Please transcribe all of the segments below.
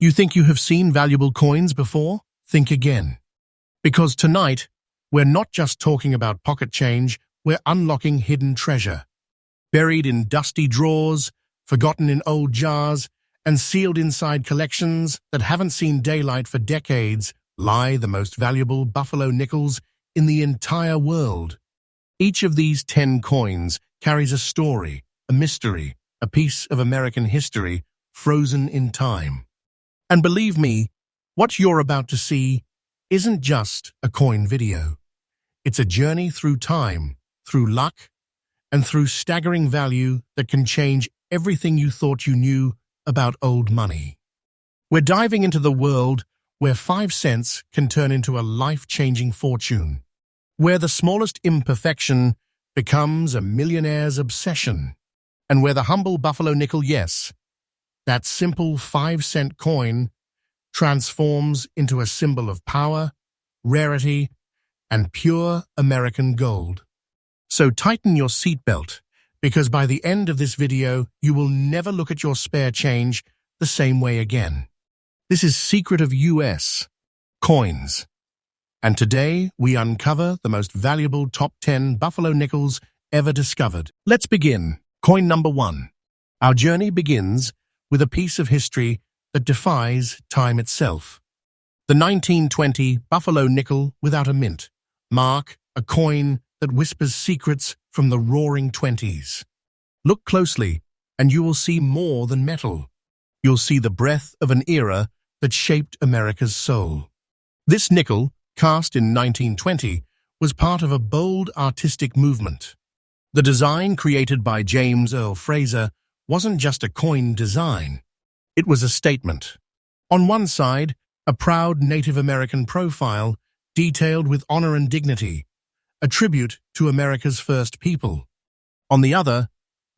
You think you have seen valuable coins before? Think again. Because tonight, we're not just talking about pocket change, we're unlocking hidden treasure. Buried in dusty drawers, forgotten in old jars, and sealed inside collections that haven't seen daylight for decades, lie the most valuable buffalo nickels in the entire world. Each of these 10 coins carries a story, a mystery, a piece of American history frozen in time. And believe me, what you're about to see isn't just a coin video. It's a journey through time, through luck, and through staggering value that can change everything you thought you knew about old money. We're diving into the world where 5 cents can turn into a life-changing fortune, where the smallest imperfection becomes a millionaire's obsession, and where the humble buffalo nickel, yes, that simple 5-cent coin, transforms into a symbol of power, rarity, and pure American gold. So tighten your seatbelt, because by the end of this video, you will never look at your spare change the same way again. This is Secret of U.S. Coins. And today, we uncover the most valuable top 10 buffalo nickels ever discovered. Let's begin. Coin number 1. Our journey begins with a piece of history that defies time itself. The 1920 buffalo nickel without a mint, mark a coin that whispers secrets from the roaring 20s. Look closely, and you will see more than metal. You'll see the breath of an era that shaped America's soul. This nickel, cast in 1920, was part of a bold artistic movement. The design created by James Earl Fraser wasn't just a coin design. It was a statement. On one side, a proud Native American profile, detailed with honor and dignity, a tribute to America's first people. On the other,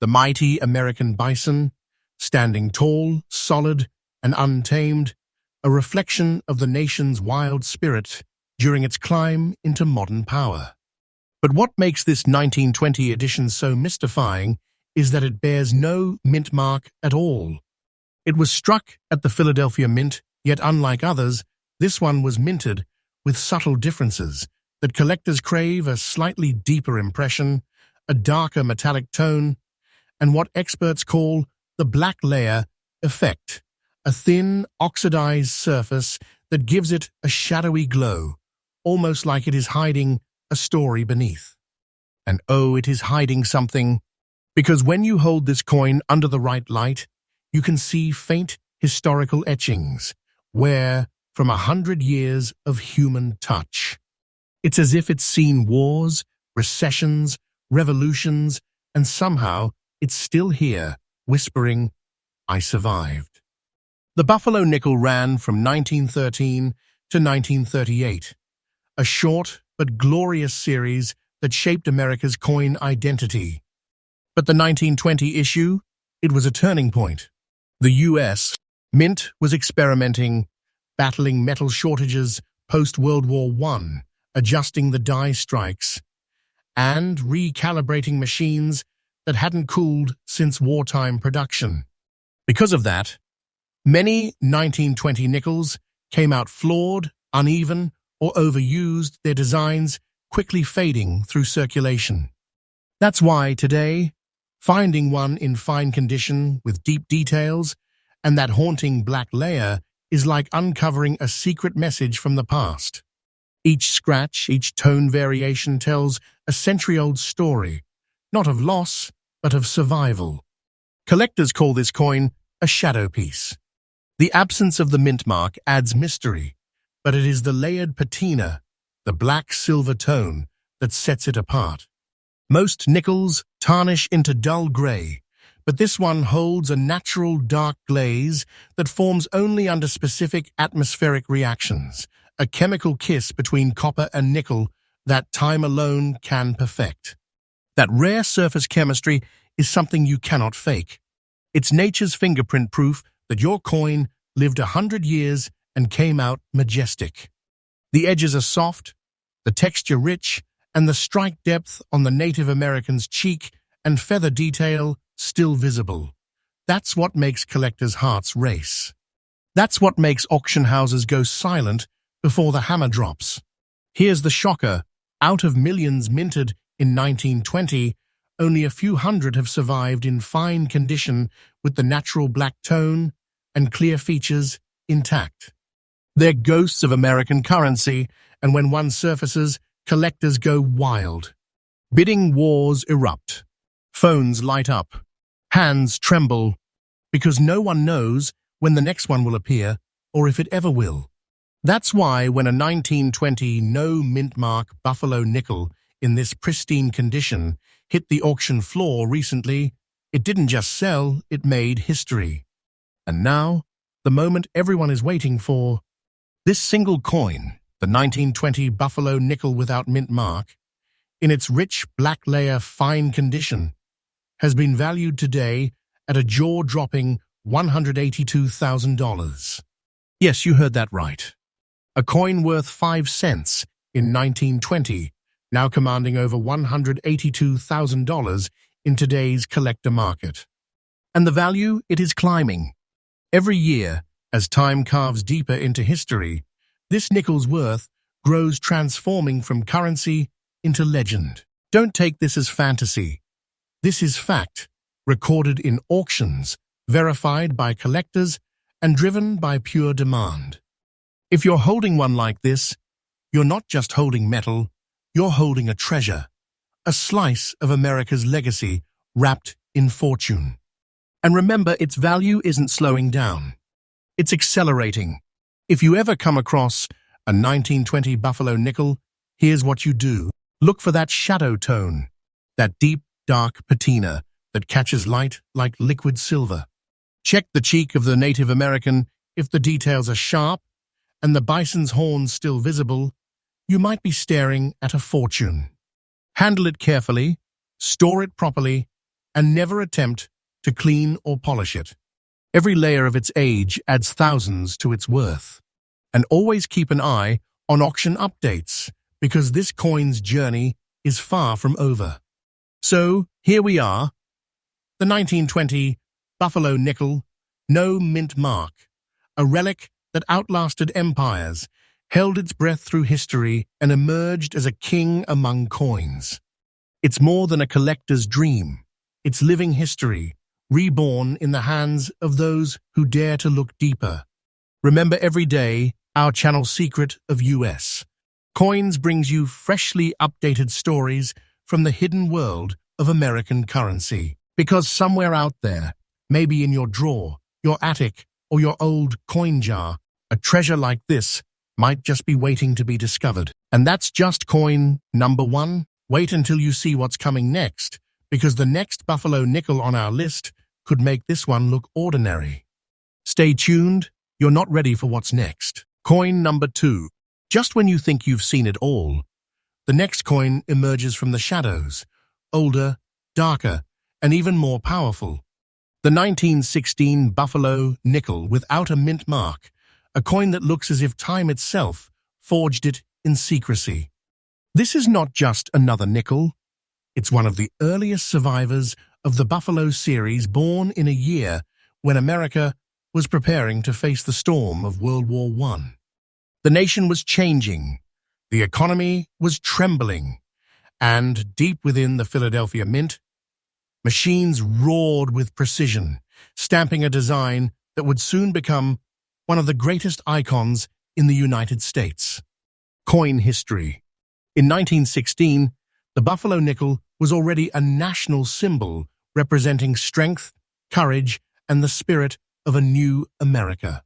the mighty American bison, standing tall, solid, and untamed, a reflection of the nation's wild spirit during its climb into modern power. But what makes this 1920 edition so mystifying is that it bears no mint mark at all. It was struck at the Philadelphia Mint, yet unlike others, this one was minted with subtle differences that collectors crave: a slightly deeper impression, a darker metallic tone, and what experts call the black layer effect, a thin, oxidized surface that gives it a shadowy glow, almost like it is hiding a story beneath. And oh, it is hiding something, because when you hold this coin under the right light, you can see faint historical etchings, where from 100 years of human touch. It's as if it's seen wars, recessions, revolutions, and somehow it's still here, whispering, "I survived." The buffalo nickel ran from 1913 to 1938, a short but glorious series that shaped America's coin identity. But the 1920 issue, it was a turning point. The U.S. Mint was experimenting, battling metal shortages post-World War I, adjusting the die strikes, and recalibrating machines that hadn't cooled since wartime production. Because of that, many 1920 nickels came out flawed, uneven, or overused, their designs quickly fading through circulation. That's why today, finding one in fine condition with deep details and that haunting black layer is like uncovering a secret message from the past. Each scratch, each tone variation tells a century-old story, not of loss, but of survival. Collectors call this coin a shadow piece. The absence of the mint mark adds mystery, but it is the layered patina, the black-silver tone, that sets it apart. Most nickels tarnish into dull gray, but this one holds a natural dark glaze that forms only under specific atmospheric reactions, a chemical kiss between copper and nickel that time alone can perfect. That rare surface chemistry is something you cannot fake. It's nature's fingerprint proof that your coin lived 100 years and came out majestic. The edges are soft, the texture rich, and the strike depth on the Native American's cheek and feather detail still visible. That's what makes collectors' hearts race. That's what makes auction houses go silent before the hammer drops. Here's the shocker. Out of millions minted in 1920, only a few hundred have survived in fine condition with the natural black tone and clear features intact. They're ghosts of American currency, and when one surfaces, collectors go wild. Bidding wars erupt. Phones light up. Hands tremble, because no one knows when the next one will appear or if it ever will. That's why when a 1920 no-mint mark buffalo nickel in this pristine condition hit the auction floor recently, it didn't just sell, it made history. And now, the moment everyone is waiting for, this single coin, the 1920 buffalo nickel without mint mark, in its rich black layer fine condition, has been valued today at a jaw-dropping $182,000. Yes, you heard that right. A coin worth 5 cents in 1920, now commanding over $182,000 in today's collector market. And the value, it is climbing. Every year, as time carves deeper into history, this nickel's worth grows, transforming from currency into legend. Don't take this as fantasy. This is fact, recorded in auctions, verified by collectors, and driven by pure demand. If you're holding one like this, you're not just holding metal, you're holding a treasure, a slice of America's legacy wrapped in fortune. And remember, its value isn't slowing down. It's accelerating. If you ever come across a 1920 buffalo nickel, here's what you do. Look for that shadow tone, that deep, dark patina that catches light like liquid silver. Check the cheek of the Native American. If the details are sharp and the bison's horns still visible, you might be staring at a fortune. Handle it carefully, store it properly, and never attempt to clean or polish it. Every layer of its age adds thousands to its worth. And always keep an eye on auction updates, because this coin's journey is far from over. So, here we are, the 1920 buffalo nickel, no mint mark, a relic that outlasted empires, held its breath through history, and emerged as a king among coins. It's more than a collector's dream. It's living history, reborn in the hands of those who dare to look deeper. Remember every day, our channel Secret of U.S. Coins brings you freshly updated stories from the hidden world of American currency. Because somewhere out there, maybe in your drawer, your attic, or your old coin jar, a treasure like this might just be waiting to be discovered. And that's just coin number 1. Wait until you see what's coming next, because the next buffalo nickel on our list could make this one look ordinary. Stay tuned, you're not ready for what's next. Coin number 2. Just when you think you've seen it all, the next coin emerges from the shadows, older, darker, and even more powerful. The 1916 buffalo nickel without a mint mark, a coin that looks as if time itself forged it in secrecy. This is not just another nickel. It's one of the earliest survivors of the Buffalo series, born in a year when America was preparing to face the storm of World War I. The nation was changing, the economy was trembling, and deep within the Philadelphia Mint, machines roared with precision, stamping a design that would soon become one of the greatest icons in the United States. Coin history. In 1916, the buffalo nickel was already a national symbol representing strength, courage, and the spirit of a new America.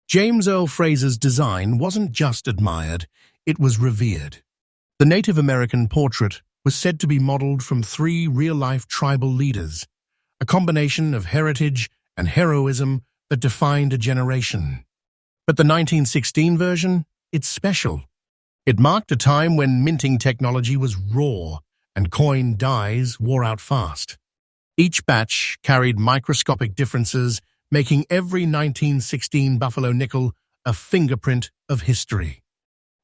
James Earl Fraser's design wasn't just admired, it was revered. The Native American portrait was said to be modeled from 3 real-life tribal leaders, a combination of heritage and heroism that defined a generation. But the 1916 version, it's special. It marked a time when minting technology was raw and coin dies wore out fast. Each batch carried microscopic differences, making every 1916 buffalo nickel a fingerprint of history.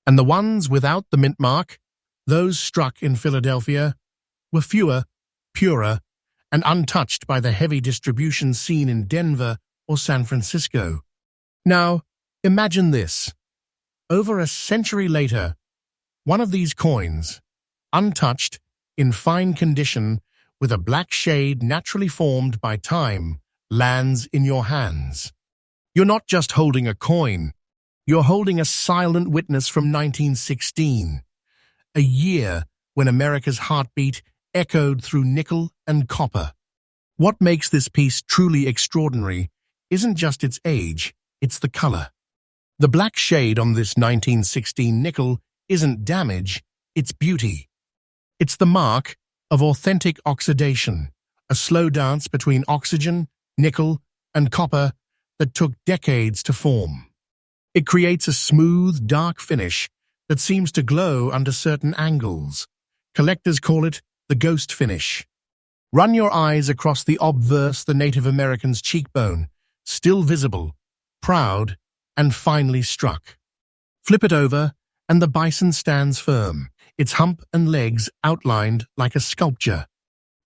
And the ones without the mint mark, those struck in Philadelphia, were fewer, purer, and untouched by the heavy distribution seen in Denver or San Francisco. Now, imagine this. Over a century later, one of these coins, untouched, in fine condition, with a black shade naturally formed by time, lands in your hands. You're not just holding a coin, you're holding a silent witness from 1916, a year when America's heartbeat echoed through nickel and copper. What makes this piece truly extraordinary isn't just its age, it's the color. The black shade on this 1916 nickel isn't damage, it's beauty. It's the mark of authentic oxidation, a slow dance between oxygen, nickel, and copper that took decades to form. It creates a smooth, dark finish that seems to glow under certain angles. Collectors call it the ghost finish. Run your eyes across the obverse, the Native American's cheekbone, still visible, proud, and finely struck. Flip it over, and the bison stands firm, its hump and legs outlined like a sculpture.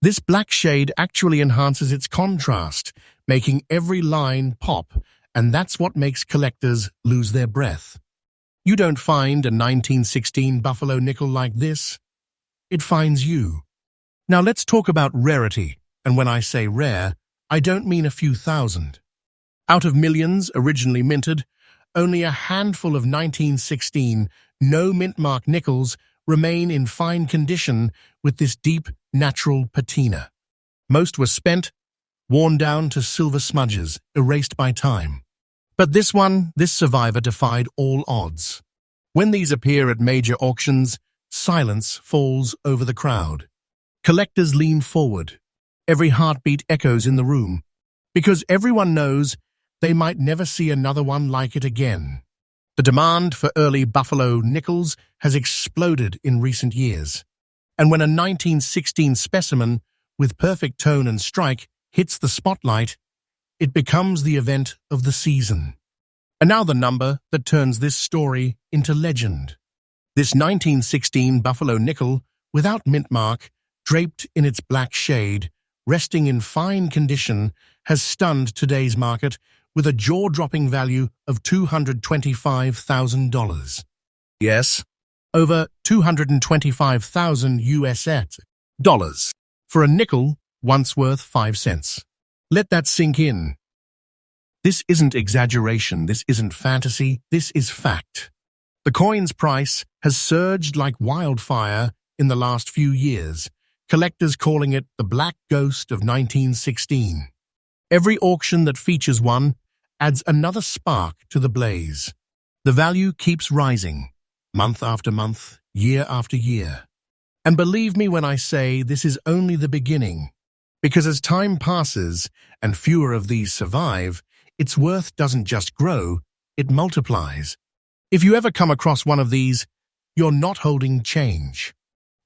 This black shade actually enhances its contrast, making every line pop, and that's what makes collectors lose their breath. You don't find a 1916 buffalo nickel like this. It finds you. Now let's talk about rarity, and when I say rare, I don't mean a few thousand. Out of millions originally minted, only a handful of 1916 no-mint-mark nickels remain in fine condition with this deep, natural patina. Most were spent, worn down to silver smudges, erased by time. But this survivor defied all odds. When these appear at major auctions, silence falls over the crowd. Collectors lean forward. Every heartbeat echoes in the room, because everyone knows they might never see another one like it again. The demand for early buffalo nickels has exploded in recent years, and when a 1916 specimen with perfect tone and strike hits the spotlight, it becomes the event of the season. And now the number that turns this story into legend. This 1916 buffalo nickel, without mint mark, draped in its black shade, resting in fine condition, has stunned today's market with a jaw-dropping value of $225,000. Yes, over $225,000 US for a nickel once worth 5 cents. Let that sink in. This isn't exaggeration, this isn't fantasy, this is fact. The coin's price has surged like wildfire in the last few years, collectors calling it the Black Ghost of 1916. Every auction that features one adds another spark to the blaze. The value keeps rising, month after month, year after year. And believe me when I say this is only the beginning, because as time passes and fewer of these survive, its worth doesn't just grow, it multiplies. If you ever come across one of these, you're not holding change.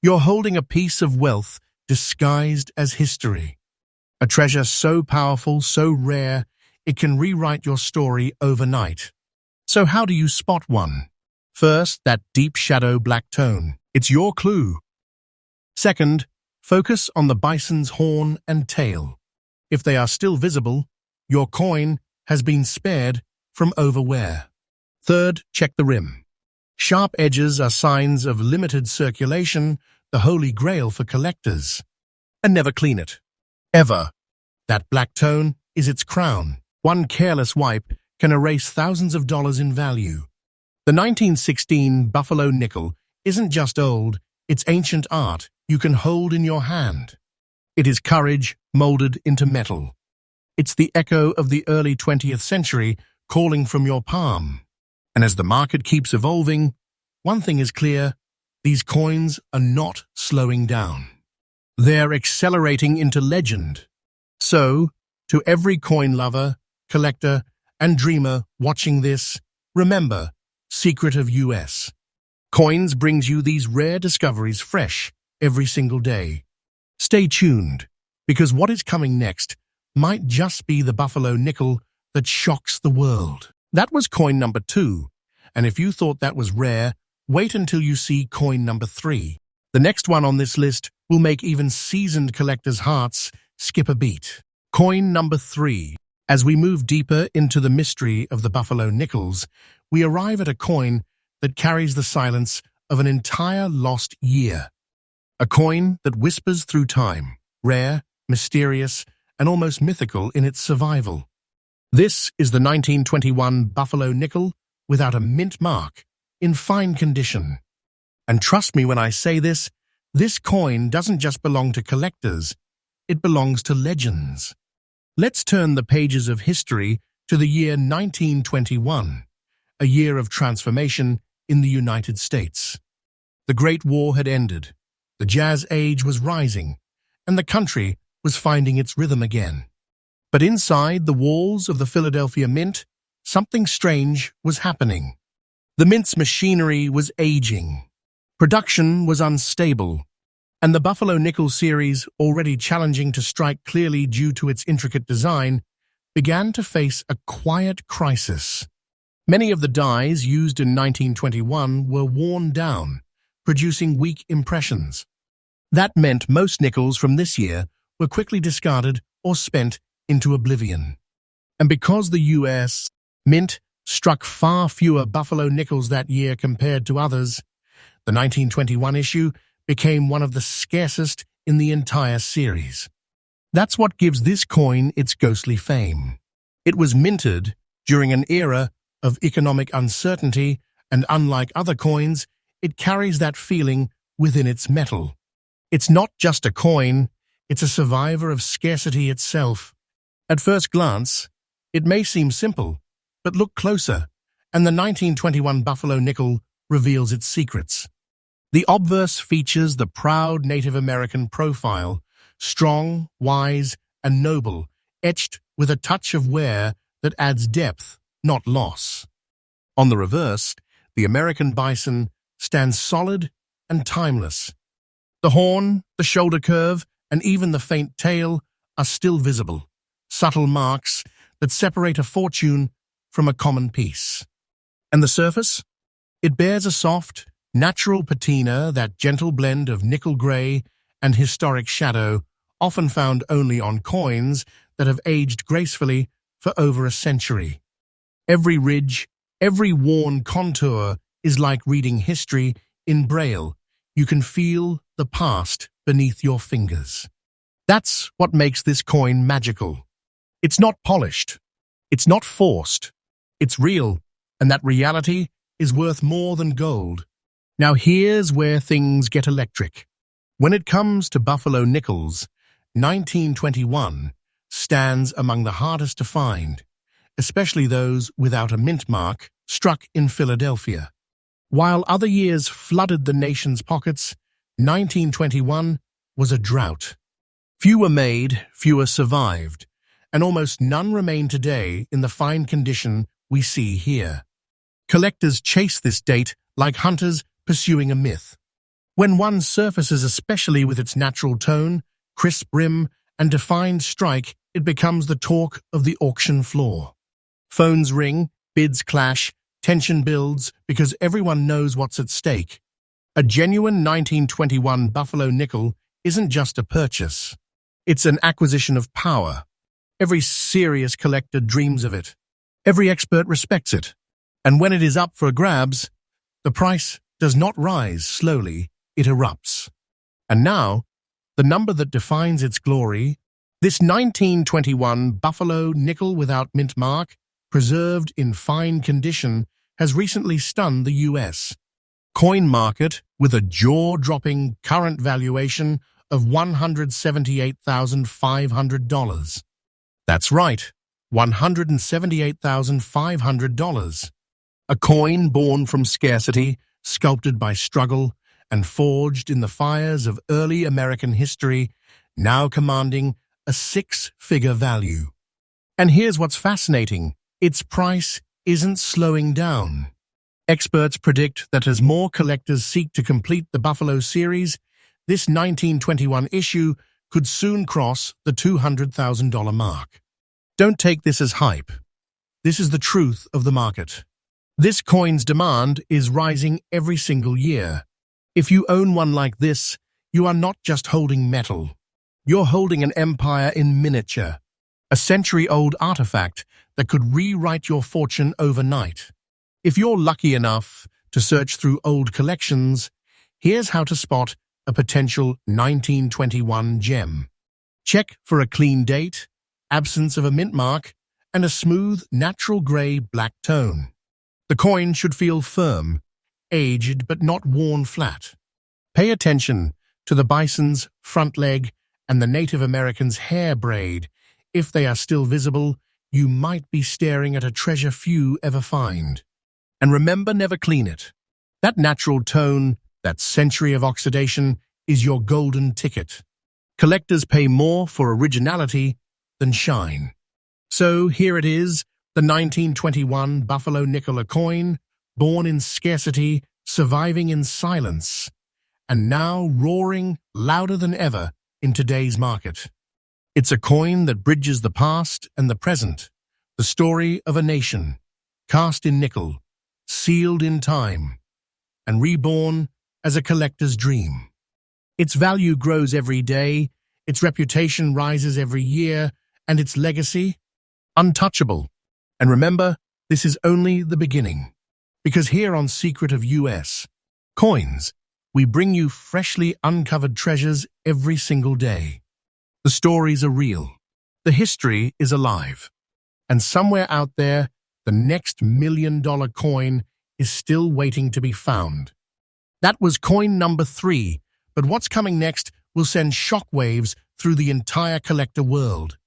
You're holding a piece of wealth disguised as history. A treasure so powerful, so rare, it can rewrite your story overnight. So how do you spot one? First, that deep shadow black tone. It's your clue. Second, focus on the bison's horn and tail. If they are still visible, your coin has been spared from overwear. Third, check the rim. Sharp edges are signs of limited circulation, the holy grail for collectors. And never clean it. Ever. That black tone is its crown. One careless wipe can erase thousands of dollars in value. The 1916 buffalo nickel isn't just old, it's ancient art you can hold in your hand. It is courage molded into metal. It's the echo of the early 20th century calling from your palm. And as the market keeps evolving, one thing is clear, these coins are not slowing down. They're accelerating into legend. So, to every coin lover, collector, and dreamer watching this, remember, Secret of U.S. Coins brings you these rare discoveries fresh every single day. Stay tuned, because what is coming next might just be the buffalo nickel that shocks the world. That was coin number 2, and if you thought that was rare, wait until you see coin number 3. The next one on this list will make even seasoned collectors' hearts skip a beat. Coin number 3. As we move deeper into the mystery of the Buffalo nickels, we arrive at a coin that carries the silence of an entire lost year. A coin that whispers through time, rare, mysterious, and almost mythical in its survival. This is the 1921 Buffalo nickel without a mint mark, in fine condition. And trust me when I say this coin doesn't just belong to collectors, it belongs to legends. Let's turn the pages of history to the year 1921, a year of transformation in the United States. The Great War had ended, the Jazz Age was rising, and the country was finding its rhythm again. But inside the walls of the Philadelphia Mint, something strange was happening. The Mint's machinery was aging, production was unstable, and the Buffalo nickel series, already challenging to strike clearly due to its intricate design, began to face a quiet crisis. Many of the dies used in 1921 were worn down, producing weak impressions. That meant most nickels from this year were quickly discarded or spent into oblivion. And because the U.S. Mint struck far fewer Buffalo nickels that year compared to others, the 1921 issue became one of the scarcest in the entire series. That's what gives this coin its ghostly fame. It was minted during an era of economic uncertainty, and unlike other coins, it carries that feeling within its metal. It's not just a coin, it's a survivor of scarcity itself. At first glance, it may seem simple, but look closer, and the 1921 Buffalo nickel reveals its secrets. The obverse features the proud Native American profile, strong, wise, and noble, etched with a touch of wear that adds depth, not loss. On the reverse, the American bison stands solid and timeless. The horn, the shoulder curve, and even the faint tail are still visible, subtle marks that separate a fortune from a common piece. And the surface? It bears a soft, natural patina, that gentle blend of nickel gray and historic shadow, often found only on coins that have aged gracefully for over a century. Every ridge, every worn contour is like reading history in Braille. You can feel the past beneath your fingers. That's what makes this coin magical. It's not polished. It's not forced. It's real, and that reality is worth more than gold. Now here's where things get electric. When it comes to Buffalo nickels, 1921 stands among the hardest to find, especially those without a mint mark struck in Philadelphia. While other years flooded the nation's pockets, 1921 was a drought. Few were made, fewer survived, and almost none remain today in the fine condition we see here. Collectors chase this date like hunters pursuing a myth. When one surfaces, especially with its natural tone, crisp rim, and defined strike, it becomes the talk of the auction floor. Phones ring, bids clash, tension builds because everyone knows what's at stake. A genuine 1921 Buffalo nickel isn't just a purchase. It's an acquisition of power. Every serious collector dreams of it. Every expert respects it. And when it is up for grabs, the price does not rise slowly, it erupts. And now, the number that defines its glory, this 1921 Buffalo nickel without mint mark, preserved in fine condition, has recently stunned the U.S. coin market with a jaw-dropping current valuation of $178,500. That's right, $178,500. A coin born from scarcity, sculpted by struggle, and forged in the fires of early American history, now commanding a six-figure value. And here's what's fascinating. Its price isn't slowing down. Experts predict that as more collectors seek to complete the Buffalo series, this 1921 issue could soon cross the $200,000 mark. Don't take this as hype. This is the truth of the market. This coin's demand is rising every single year. If you own one like this, you are not just holding metal. You're holding an empire in miniature. a century-old artifact that could rewrite your fortune overnight. If you're lucky enough to search through old collections, here's how to spot a potential 1921 gem. Check for a clean date, absence of a mint mark, and a smooth, natural grey-black tone. The coin should feel firm, aged but not worn flat. Pay attention to the bison's front leg and the Native American's hair braid. If they are still visible, you might be staring at a treasure few ever find. And remember, never clean it. That natural tone, that century of oxidation, is your golden ticket. Collectors pay more for originality than shine. So here it is, the 1921 Buffalo nickel coin, born in scarcity, surviving in silence, and now roaring louder than ever in today's market. It's a coin that bridges the past and the present, the story of a nation, cast in nickel, sealed in time, and reborn as a collector's dream. Its value grows every day, its reputation rises every year, and its legacy, untouchable. And remember, this is only the beginning. Because here on Secret of U.S. Coins, we bring you freshly uncovered treasures every single day. The stories are real. The history is alive. And somewhere out there, the next $1 million coin is still waiting to be found. That was coin number 3, but what's coming next will send shockwaves through the entire collector world.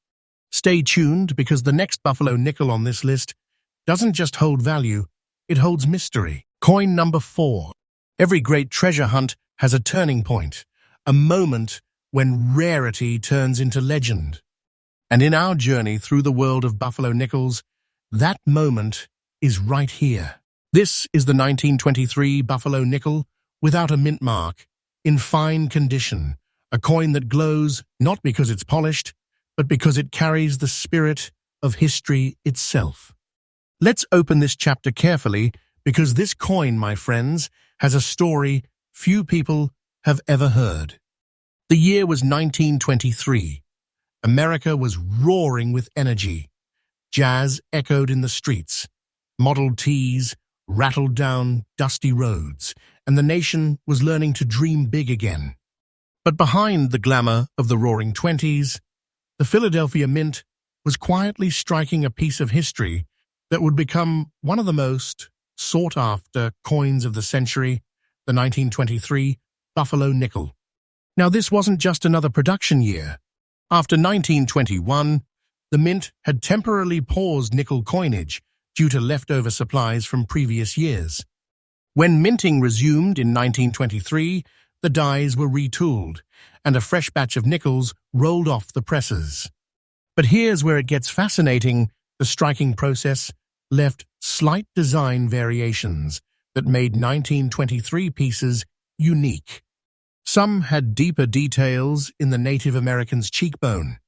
Stay tuned, because the next Buffalo nickel on this list doesn't just hold value, it holds mystery. Coin number 4. Every great treasure hunt has a turning point, a moment when rarity turns into legend. And in our journey through the world of Buffalo nickels, that moment is right here. This is the 1923 Buffalo nickel without a mint mark, in fine condition, a coin that glows not because it's polished, but because it carries the spirit of history itself. Let's open this chapter carefully, because this coin, my friends, has a story few people have ever heard. The year was 1923. America was roaring with energy. Jazz echoed in the streets. Model Ts rattled down dusty roads, and the nation was learning to dream big again. But behind the glamour of the Roaring Twenties, the Philadelphia Mint was quietly striking a piece of history that would become one of the most sought-after coins of the century, the 1923 Buffalo nickel. Now, this wasn't just another production year. After 1921, the Mint had temporarily paused nickel coinage due to leftover supplies from previous years. When minting resumed in 1923, the dies were retooled, and a fresh batch of nickels rolled off the presses. But here's where it gets fascinating. The striking process left slight design variations that made 1923 pieces unique. Some had deeper details in the Native American's cheekbone.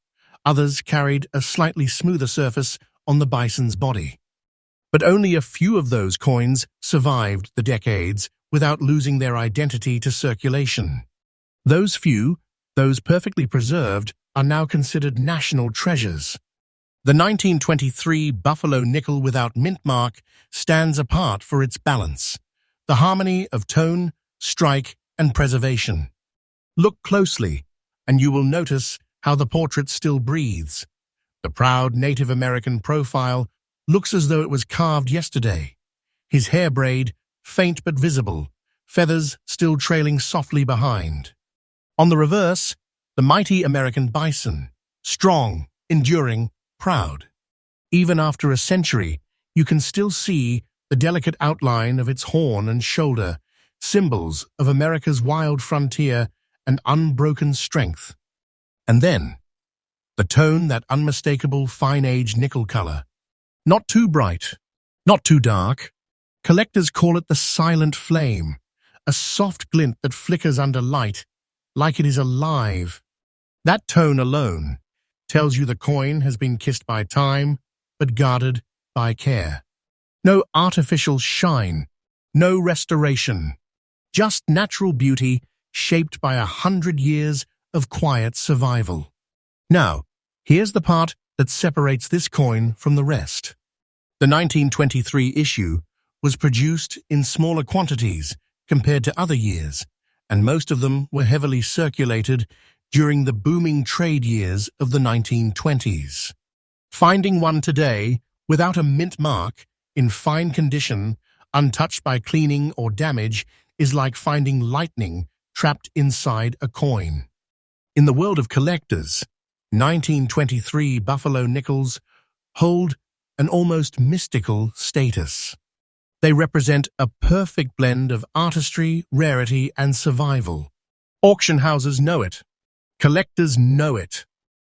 Others carried a slightly smoother surface on the bison's body. But only a few of those coins survived the decades without losing their identity to circulation. Those few, those perfectly preserved, are now considered national treasures. The 1923 Buffalo nickel without mint mark stands apart for its balance, the harmony of tone, strike, and preservation. Look closely, and you will notice how the portrait still breathes. The proud Native American profile looks as though it was carved yesterday. His hair braid, faint but visible, feathers still trailing softly behind. On the reverse, the mighty American bison, strong, enduring, proud. Even after a century, you can still see the delicate outline of its horn and shoulder, symbols of America's wild frontier and unbroken strength. And then, the tone, that unmistakable fine-aged nickel color. Not too bright, not too dark. Collectors call it the silent flame, a soft glint that flickers under light, like it is alive. That tone alone tells you the coin has been kissed by time, but guarded by care. No artificial shine, no restoration, just natural beauty shaped by 100 years of quiet survival. Now, here's the part that separates this coin from the rest. The 1923 issue was produced in smaller quantities compared to other years, and most of them were heavily circulated during the booming trade years of the 1920s. Finding one today without a mint mark, in fine condition, untouched by cleaning or damage, is like finding lightning trapped inside a coin. In the world of collectors, 1923 buffalo nickels hold an almost mystical status. They represent a perfect blend of artistry, rarity, and survival. Auction houses know it. Collectors know it.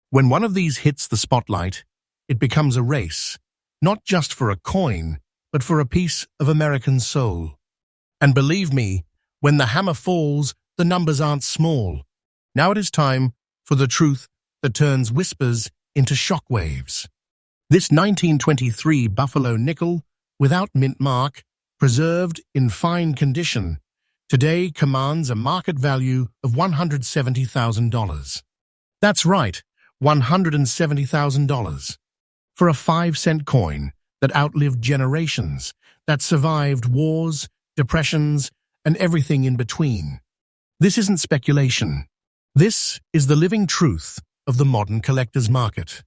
When one of these hits the spotlight, it becomes a race, not just for a coin, but for a piece of American soul. And believe me, when the hammer falls, the numbers aren't small. Now it is time for the truth that turns whispers into shockwaves. This 1923 buffalo nickel, without mint mark, preserved in fine condition, today commands a market value of $170,000. That's right, $170,000. For a 5-cent coin that outlived generations, that survived wars, depressions, and everything in between. This isn't speculation. This is the living truth of the modern collector's market.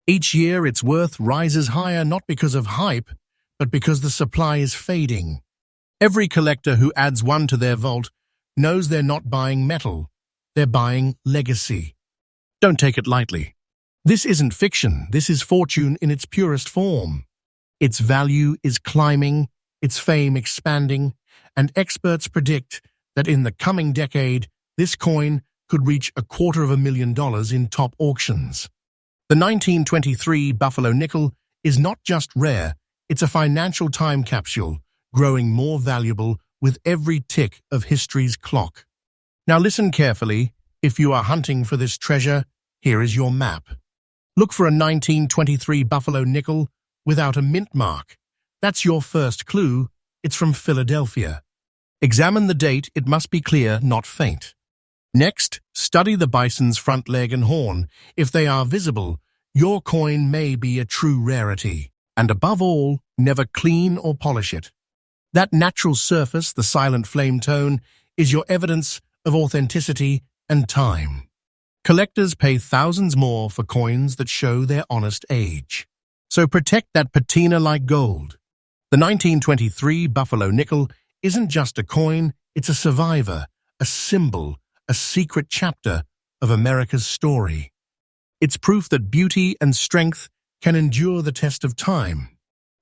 Each year its worth rises higher not because of hype, but because the supply is fading. Every collector who adds one to their vault knows they're not buying metal, they're buying legacy. Don't take it lightly. This isn't fiction, this is fortune in its purest form. Its value is climbing, its fame expanding, and experts predict that in the coming decade, this coin could reach $250,000 in top auctions. The 1923 buffalo nickel is not just rare, it's a financial time capsule, growing more valuable with every tick of history's clock. Now listen carefully. If you are hunting for this treasure, here is your map. Look for a 1923 buffalo nickel without a mint mark. That's your first clue. It's from Philadelphia. Examine the date. It must be clear, not faint. Next, study the bison's front leg and horn. If they are visible, your coin may be a true rarity. And above all, never clean or polish it. That natural surface, the silent flame tone, is your evidence of authenticity and time. Collectors pay thousands more for coins that show their honest age. So protect that patina like gold. The 1923 buffalo nickel isn't just a coin, it's a survivor, a symbol, a secret chapter of America's story. It's proof that beauty and strength can endure the test of time.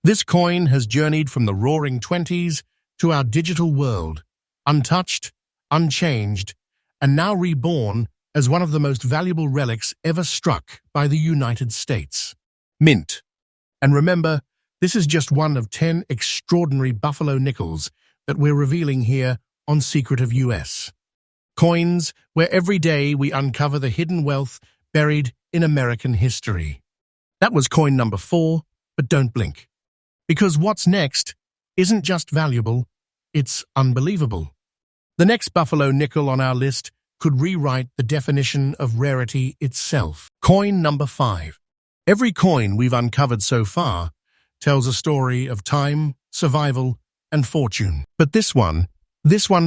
This coin has journeyed from the roaring 20s to our digital world, untouched, unchanged, and now reborn as one of the most valuable relics ever struck by the United States. Mint. And remember, this is just one of 10 extraordinary buffalo nickels that we're revealing here on Secret of U.S. Coins where every day we uncover the hidden wealth buried in American history. That was coin number 4, but don't blink. Because what's next isn't just valuable, it's unbelievable. The next buffalo nickel on our list could rewrite the definition of rarity itself. Coin number 5. Every coin we've uncovered so far tells a story of time, survival, and fortune. But this one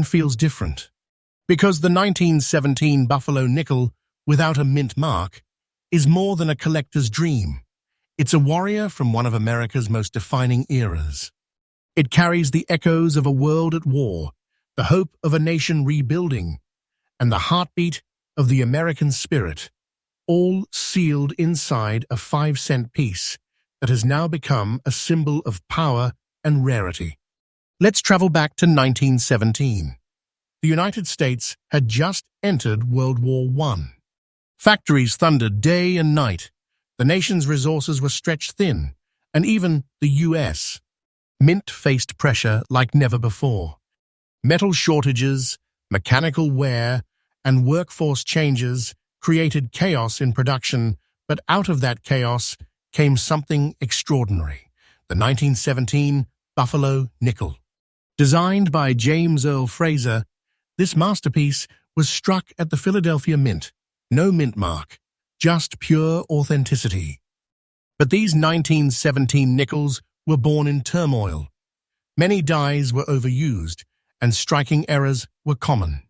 feels different. Because the 1917 buffalo nickel without a mint mark is more than a collector's dream. It's a warrior from one of America's most defining eras. It carries the echoes of a world at war, the hope of a nation rebuilding, and the heartbeat of the American spirit, all sealed inside a 5-cent piece that has now become a symbol of power and rarity. Let's travel back to 1917. The United States had just entered World War I. Factories thundered day and night. The nation's resources were stretched thin, and even the U.S. Mint faced pressure like never before. Metal shortages, mechanical wear, and workforce changes created chaos in production, but out of that chaos came something extraordinary. The 1917 Buffalo Nickel. Designed by James Earl Fraser, this masterpiece was struck at the Philadelphia Mint. No mint mark, just pure authenticity. But these 1917 nickels were born in turmoil. Many dies were overused, and striking errors were common.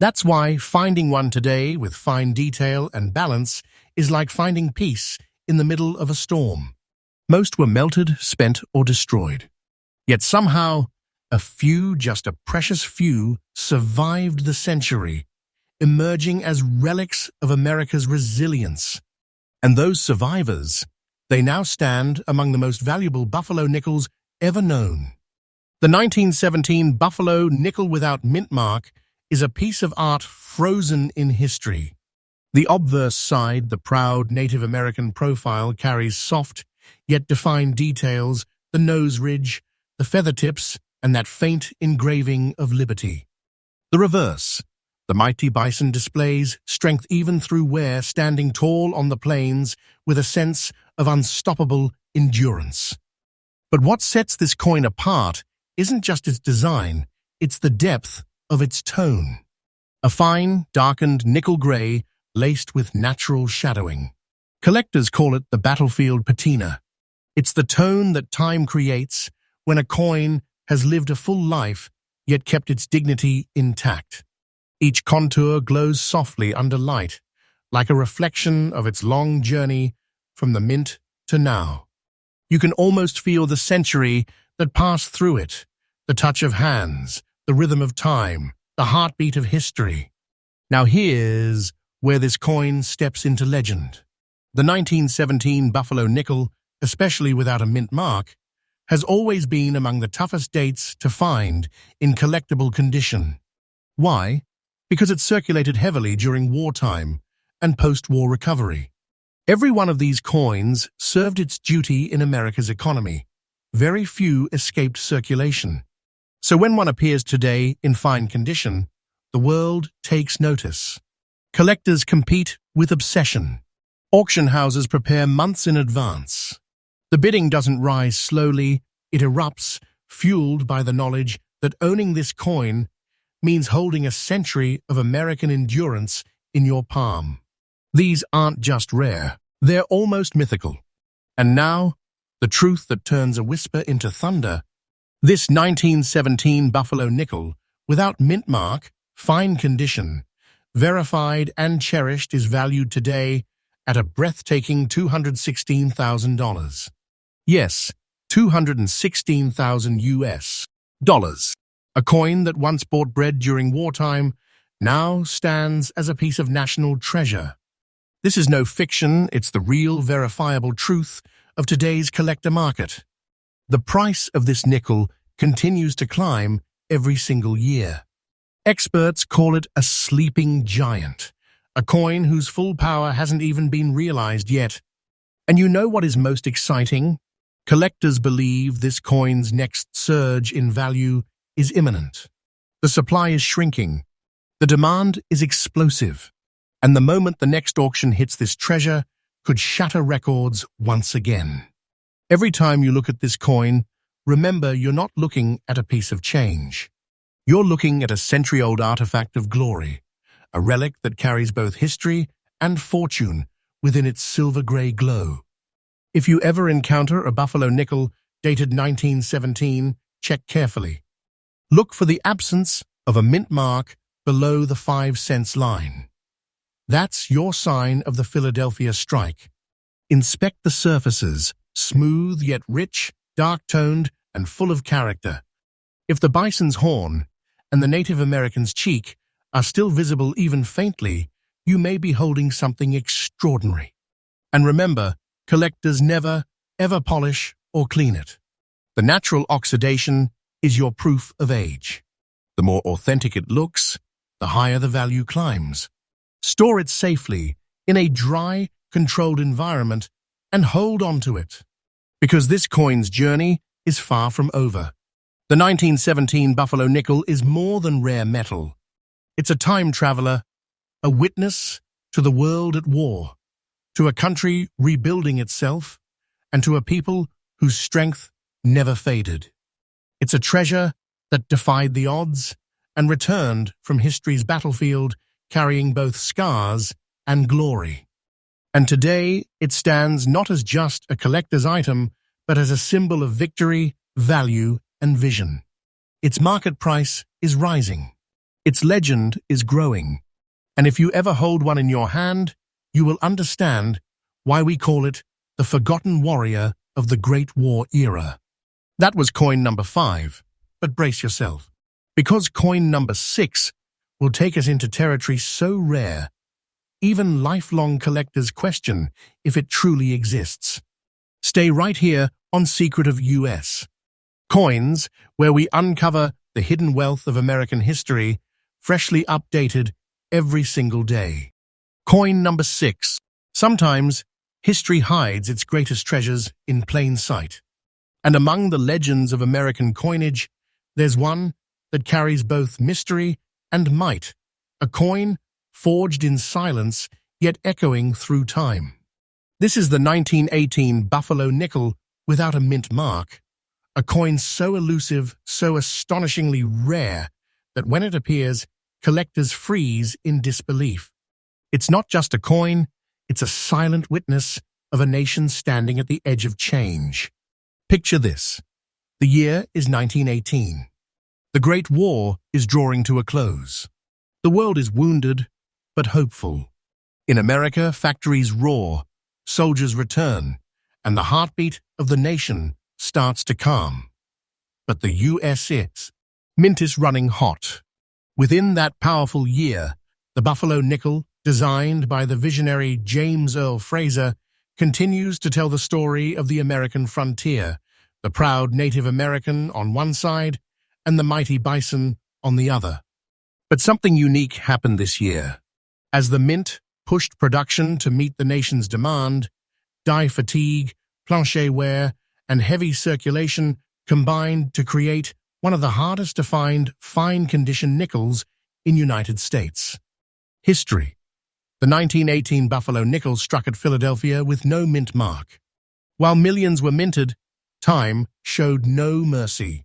That's why finding one today with fine detail and balance is like finding peace in the middle of a storm. Most were melted, spent, or destroyed. Yet somehow, a few, just a precious few, survived the century, emerging as relics of America's resilience. And those survivors, they now stand among the most valuable buffalo nickels ever known. The 1917 buffalo nickel without mint mark is a piece of art frozen in history. The obverse side, the proud Native American profile, carries soft, yet defined details, the nose ridge, the feather tips, and that faint engraving of liberty. The reverse, the mighty bison, displays strength even through wear, standing tall on the plains with a sense of unstoppable endurance. But what sets this coin apart isn't just its design, it's the depth of its tone. A fine, darkened nickel gray laced with natural shadowing. Collectors call it the battlefield patina. It's the tone that time creates when a coin has lived a full life yet kept its dignity intact. Each contour glows softly under light, like a reflection of its long journey from the mint to now. You can almost feel the century that passed through it, the touch of hands, the rhythm of time, the heartbeat of history. Now here's where this coin steps into legend. The 1917 buffalo nickel, especially without a mint mark, has always been among the toughest dates to find in collectible condition. Why? Because it circulated heavily during wartime and post-war recovery. Every one of these coins served its duty in America's economy. Very few escaped circulation. So when one appears today in fine condition, the world takes notice. Collectors compete with obsession. Auction houses prepare months in advance. The bidding doesn't rise slowly, it erupts, fueled by the knowledge that owning this coin means holding a century of American endurance in your palm. These aren't just rare, they're almost mythical. And now, the truth that turns a whisper into thunder. This 1917 buffalo nickel, without mint mark, fine condition, verified and cherished, is valued today at a breathtaking $216,000. Yes, $216,000 US. A coin that once bought bread during wartime now stands as a piece of national treasure. This is no fiction, it's the real, verifiable truth of today's collector market. The price of this nickel continues to climb every single year. Experts call it a sleeping giant, a coin whose full power hasn't even been realized yet. And you know what is most exciting? Collectors believe this coin's next surge in value is imminent. The supply is shrinking. The demand is explosive. And the moment the next auction hits, this treasure could shatter records once again. Every time you look at this coin, remember you're not looking at a piece of change. You're looking at a century-old artifact of glory, a relic that carries both history and fortune within its silver-gray glow. If you ever encounter a buffalo nickel dated 1917, check carefully. Look for the absence of a mint mark below the 5-cent line. That's your sign of the Philadelphia strike. Inspect the surfaces, smooth yet rich, dark-toned, and full of character. If the bison's horn and the Native American's cheek are still visible even faintly, you may be holding something extraordinary. And remember, collectors never, ever polish or clean it. The natural oxidation is your proof of age. The more authentic it looks, the higher the value climbs. Store it safely in a dry, controlled environment and hold on to it. Because this coin's journey is far from over. The 1917 buffalo nickel is more than rare metal. It's a time traveler, a witness to the world at war, to a country rebuilding itself, and to a people whose strength never faded. It's a treasure that defied the odds and returned from history's battlefield carrying both scars and glory. And today, it stands not as just a collector's item, but as a symbol of victory, value, and vision. Its market price is rising. Its legend is growing. And if you ever hold one in your hand, you will understand why we call it the forgotten warrior of the Great War era. That was coin number 5, but brace yourself, because coin number 6 will take us into territory so rare, even lifelong collectors question if it truly exists. Stay right here on Secret of U.S. Coins, where we uncover the hidden wealth of American history, freshly updated every single day. Coin number 6. Sometimes, history hides its greatest treasures in plain sight. And among the legends of American coinage, there's one that carries both mystery and might, a coin forged in silence yet echoing through time. This is the 1918 Buffalo nickel without a mint mark, a coin so elusive, so astonishingly rare, that when it appears, collectors freeze in disbelief. It's not just a coin, it's a silent witness of a nation standing at the edge of change. Picture this. The year is 1918. The Great War is drawing to a close. The world is wounded, but hopeful. In America, factories roar, soldiers return, and the heartbeat of the nation starts to calm. But the U.S. mint is running hot. Within that powerful year, the Buffalo nickel, designed by the visionary James Earl Fraser, continues to tell the story of the American frontier, the proud Native American on one side and the mighty bison on the other. But something unique happened this year. As the mint pushed production to meet the nation's demand, dye fatigue, plancher wear, and heavy circulation combined to create one of the hardest to find fine-condition nickels in United States. History. The 1918 Buffalo nickel struck at Philadelphia with no mint mark. While millions were minted, time showed no mercy.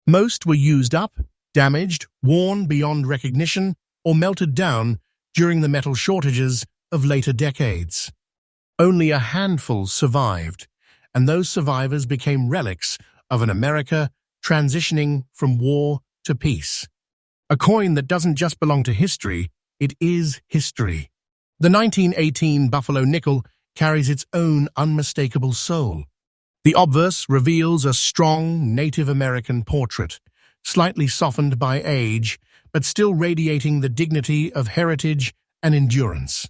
Most were used up, damaged, worn beyond recognition, or melted down during the metal shortages of later decades. Only a handful survived, and those survivors became relics of an America transitioning from war to peace. A coin that doesn't just belong to history, it is history. The 1918 Buffalo nickel carries its own unmistakable soul. The obverse reveals a strong Native American portrait, slightly softened by age, but still radiating the dignity of heritage and endurance.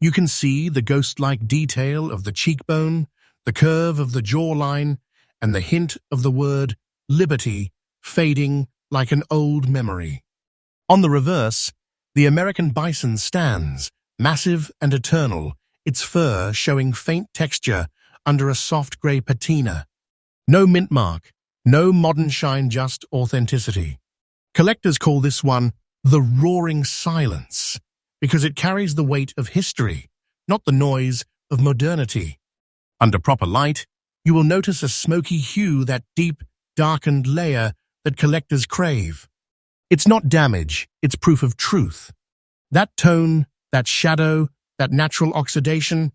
You can see the ghost-like detail of the cheekbone, the curve of the jawline, and the hint of the word liberty fading like an old memory. On the reverse, the American bison stands, massive and eternal, its fur showing faint texture under a soft grey patina. No mint mark, no modern shine, just authenticity. Collectors call this one the roaring silence, because it carries the weight of history, not the noise of modernity. Under proper light, you will notice a smoky hue, that deep, darkened layer that collectors crave. It's not damage, it's proof of truth. That tone, that shadow, that natural oxidation,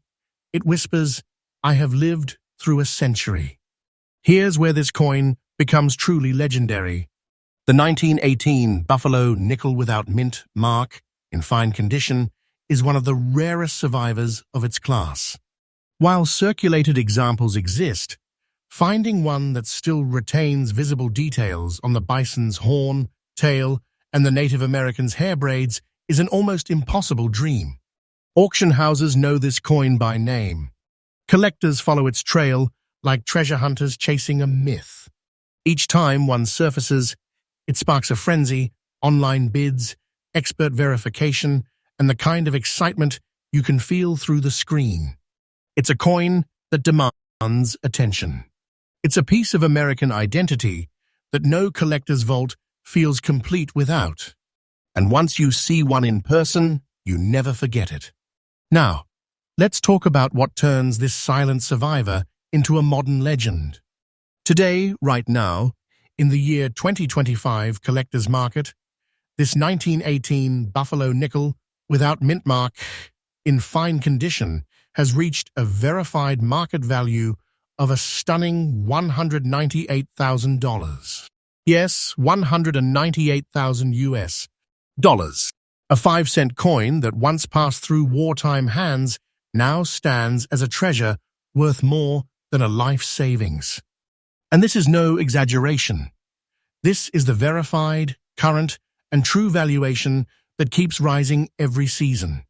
it whispers, I have lived through a century. Here's where this coin becomes truly legendary. The 1918 Buffalo nickel without mint mark, in fine condition, is one of the rarest survivors of its class. While circulated examples exist, finding one that still retains visible details on the bison's horn, tail, and the Native American's hair braids is an almost impossible dream. Auction houses know this coin by name. Collectors follow its trail like treasure hunters chasing a myth. Each time one surfaces, it sparks a frenzy, online bids, expert verification, and the kind of excitement you can feel through the screen. It's a coin that demands attention. It's a piece of American identity that no collector's vault feels complete without. And once you see one in person, you never forget it. Now, let's talk about what turns this silent survivor into a modern legend. Today, right now, in the year 2025 collector's market, this 1918 Buffalo nickel without mint mark, in fine condition, has reached a verified market value of a stunning $198,000. Yes, 198,000 US dollars. A 5-cent coin that once passed through wartime hands now stands as a treasure worth more than a life savings. And this is no exaggeration. This is the verified, current, and true valuation that keeps rising every season.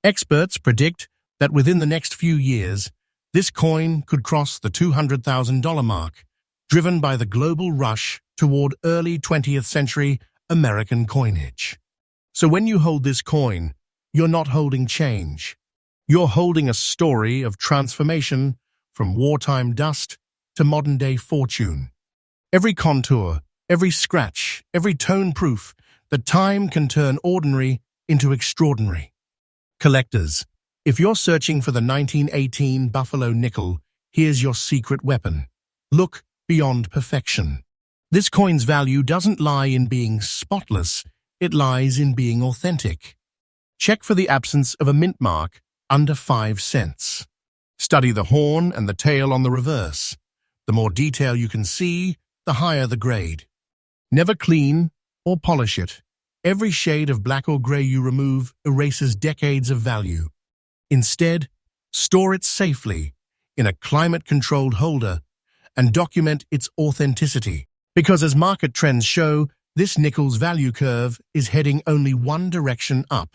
Experts predict that within the next few years, this coin could cross the $200,000 mark, driven by the global rush toward early 20th century American coinage. So when you hold this coin, you're not holding change. You're holding a story of transformation from wartime dust to modern-day fortune. Every contour, every scratch, every tone proof that time can turn ordinary into extraordinary. Collectors, if you're searching for the 1918 Buffalo nickel, here's your secret weapon. Look beyond perfection. This coin's value doesn't lie in being spotless, it lies in being authentic. Check for the absence of a mint mark under 5 cents. Study the horn and the tail on the reverse. The more detail you can see, the higher the grade. Never clean or polish it. Every shade of black or gray you remove erases decades of value. Instead, store it safely in a climate-controlled holder and document its authenticity. Because as market trends show, this nickel's value curve is heading only one direction up.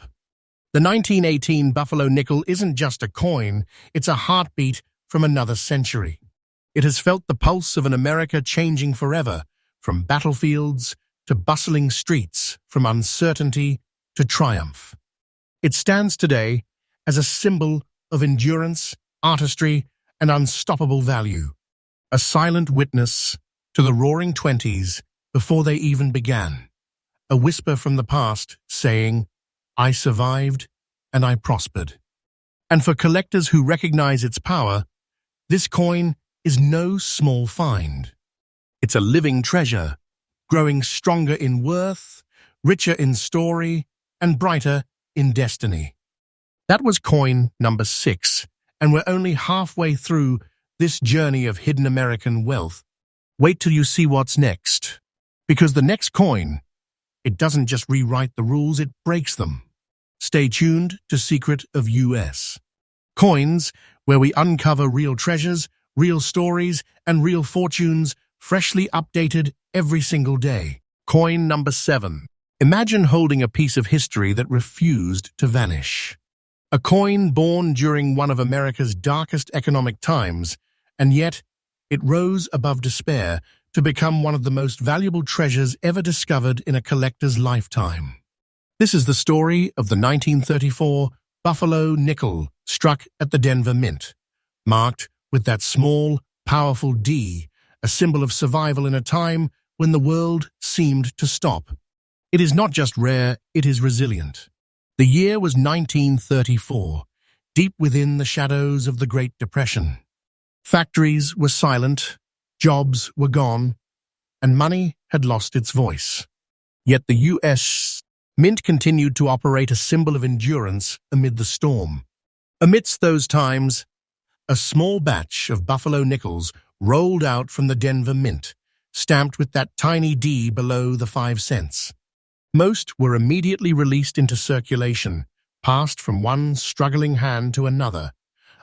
The 1918 Buffalo nickel isn't just a coin, it's a heartbeat from another century. It has felt the pulse of an America changing forever, from battlefields to bustling streets, from uncertainty to triumph. It stands today as a symbol of endurance, artistry, and unstoppable value, a silent witness to the roaring 20s before they even began, a whisper from the past saying, "I survived and I prospered." And for collectors who recognize its power, this coin is no small find. It's a living treasure, growing stronger in worth, richer in story, and brighter in destiny. That was coin number 6, and we're only halfway through this journey of hidden American wealth. Wait till you see what's next. Because the next coin, it doesn't just rewrite the rules, it breaks them. Stay tuned to Secret of U.S. Coins, where we uncover real treasures, real stories, and real fortunes, freshly updated every single day. Coin number 7. Imagine holding a piece of history that refused to vanish. A coin born during one of America's darkest economic times, and yet it rose above despair to become one of the most valuable treasures ever discovered in a collector's lifetime. This is the story of the 1934 Buffalo nickel struck at the Denver Mint, marked with that small, powerful D, a symbol of survival in a time when the world seemed to stop. It is not just rare, it is resilient. The year was 1934, deep within the shadows of the Great Depression. Factories were silent, jobs were gone, and money had lost its voice. Yet the U.S. Mint continued to operate, a symbol of endurance amid the storm. Amidst those times, a small batch of Buffalo nickels rolled out from the Denver Mint, stamped with that tiny D below the 5 cents. Most were immediately released into circulation, passed from one struggling hand to another,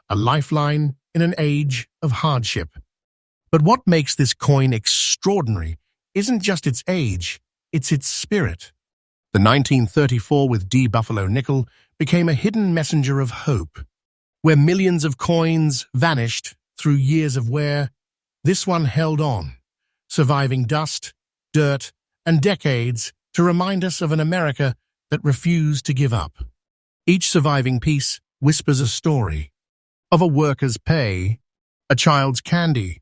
a lifeline in an age of hardship. But what makes this coin extraordinary isn't just its age, it's its spirit. The 1934 with D Buffalo nickel became a hidden messenger of hope. Where millions of coins vanished through years of wear, this one held on, surviving dust, dirt, and decades to remind us of an America that refused to give up. Each surviving piece whispers a story of a worker's pay, a child's candy,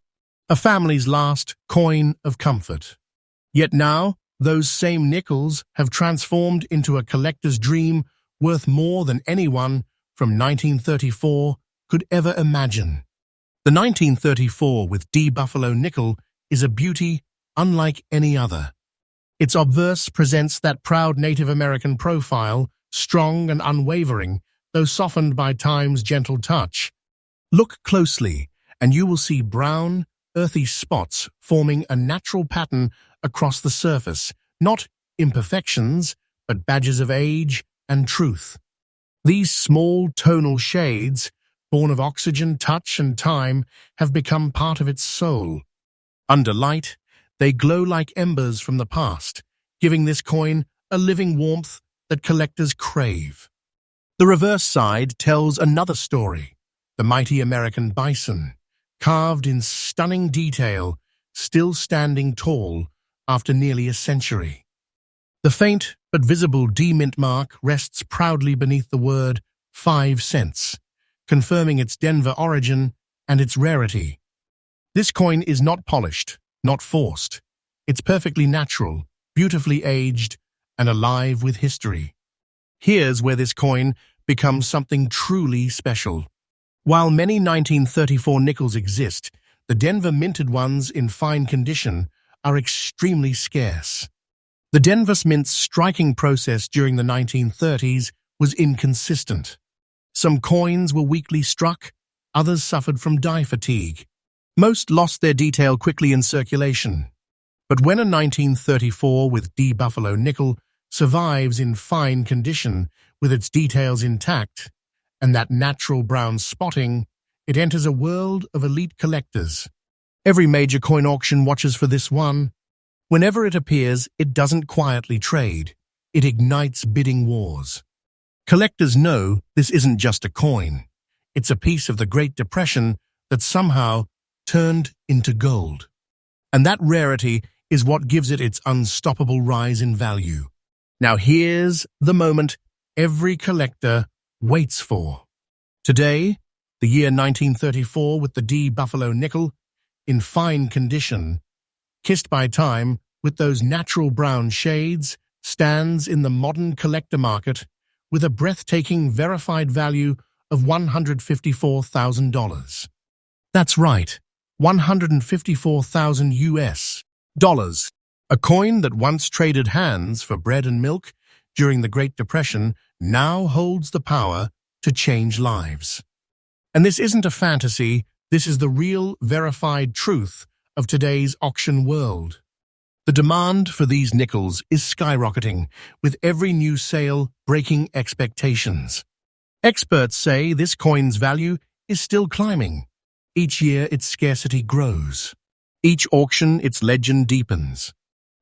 a family's last coin of comfort. Yet now, those same nickels have transformed into a collector's dream worth more than anyone from 1934 could ever imagine. The 1934 with D Buffalo nickel is a beauty unlike any other. Its obverse presents that proud Native American profile, strong and unwavering, though softened by time's gentle touch. Look closely, and you will see brown, earthy spots forming a natural pattern across the surface, not imperfections, but badges of age and truth. These small tonal shades, born of oxygen, touch, and time, have become part of its soul. Under light, they glow like embers from the past, giving this coin a living warmth that collectors crave. The reverse side tells another story, the mighty American bison, carved in stunning detail, still standing tall after nearly a century. The faint but visible D-mint mark rests proudly beneath the word 5 cents, confirming its Denver origin and its rarity. This coin is not polished, not forced. It's perfectly natural, beautifully aged, and alive with history. Here's where this coin becomes something truly special. While many 1934 nickels exist, the Denver minted ones in fine condition are extremely scarce. The Denver Mint's striking process during the 1930s was inconsistent. Some coins were weakly struck, others suffered from die fatigue. Most lost their detail quickly in circulation. But when a 1934 with D Buffalo nickel survives in fine condition with its details intact, and that natural brown spotting, it enters a world of elite collectors. Every major coin auction watches for this one. Whenever it appears, it doesn't quietly trade. It ignites bidding wars. Collectors know this isn't just a coin. It's a piece of the Great Depression that somehow turned into gold. And that rarity is what gives it its unstoppable rise in value. Now here's the moment every collector waits for. Today, the year 1934 with the D Buffalo nickel, in fine condition, kissed by time with those natural brown shades, stands in the modern collector market with a breathtaking verified value of $154,000. That's right, 154,000 US dollars. A coin that once traded hands for bread and milk during the Great Depression now holds the power to change lives. And this isn't a fantasy, this is the real, verified truth of today's auction world. The demand for these nickels is skyrocketing, with every new sale breaking expectations. Experts say this coin's value is still climbing. Each year its scarcity grows. Each auction its legend deepens.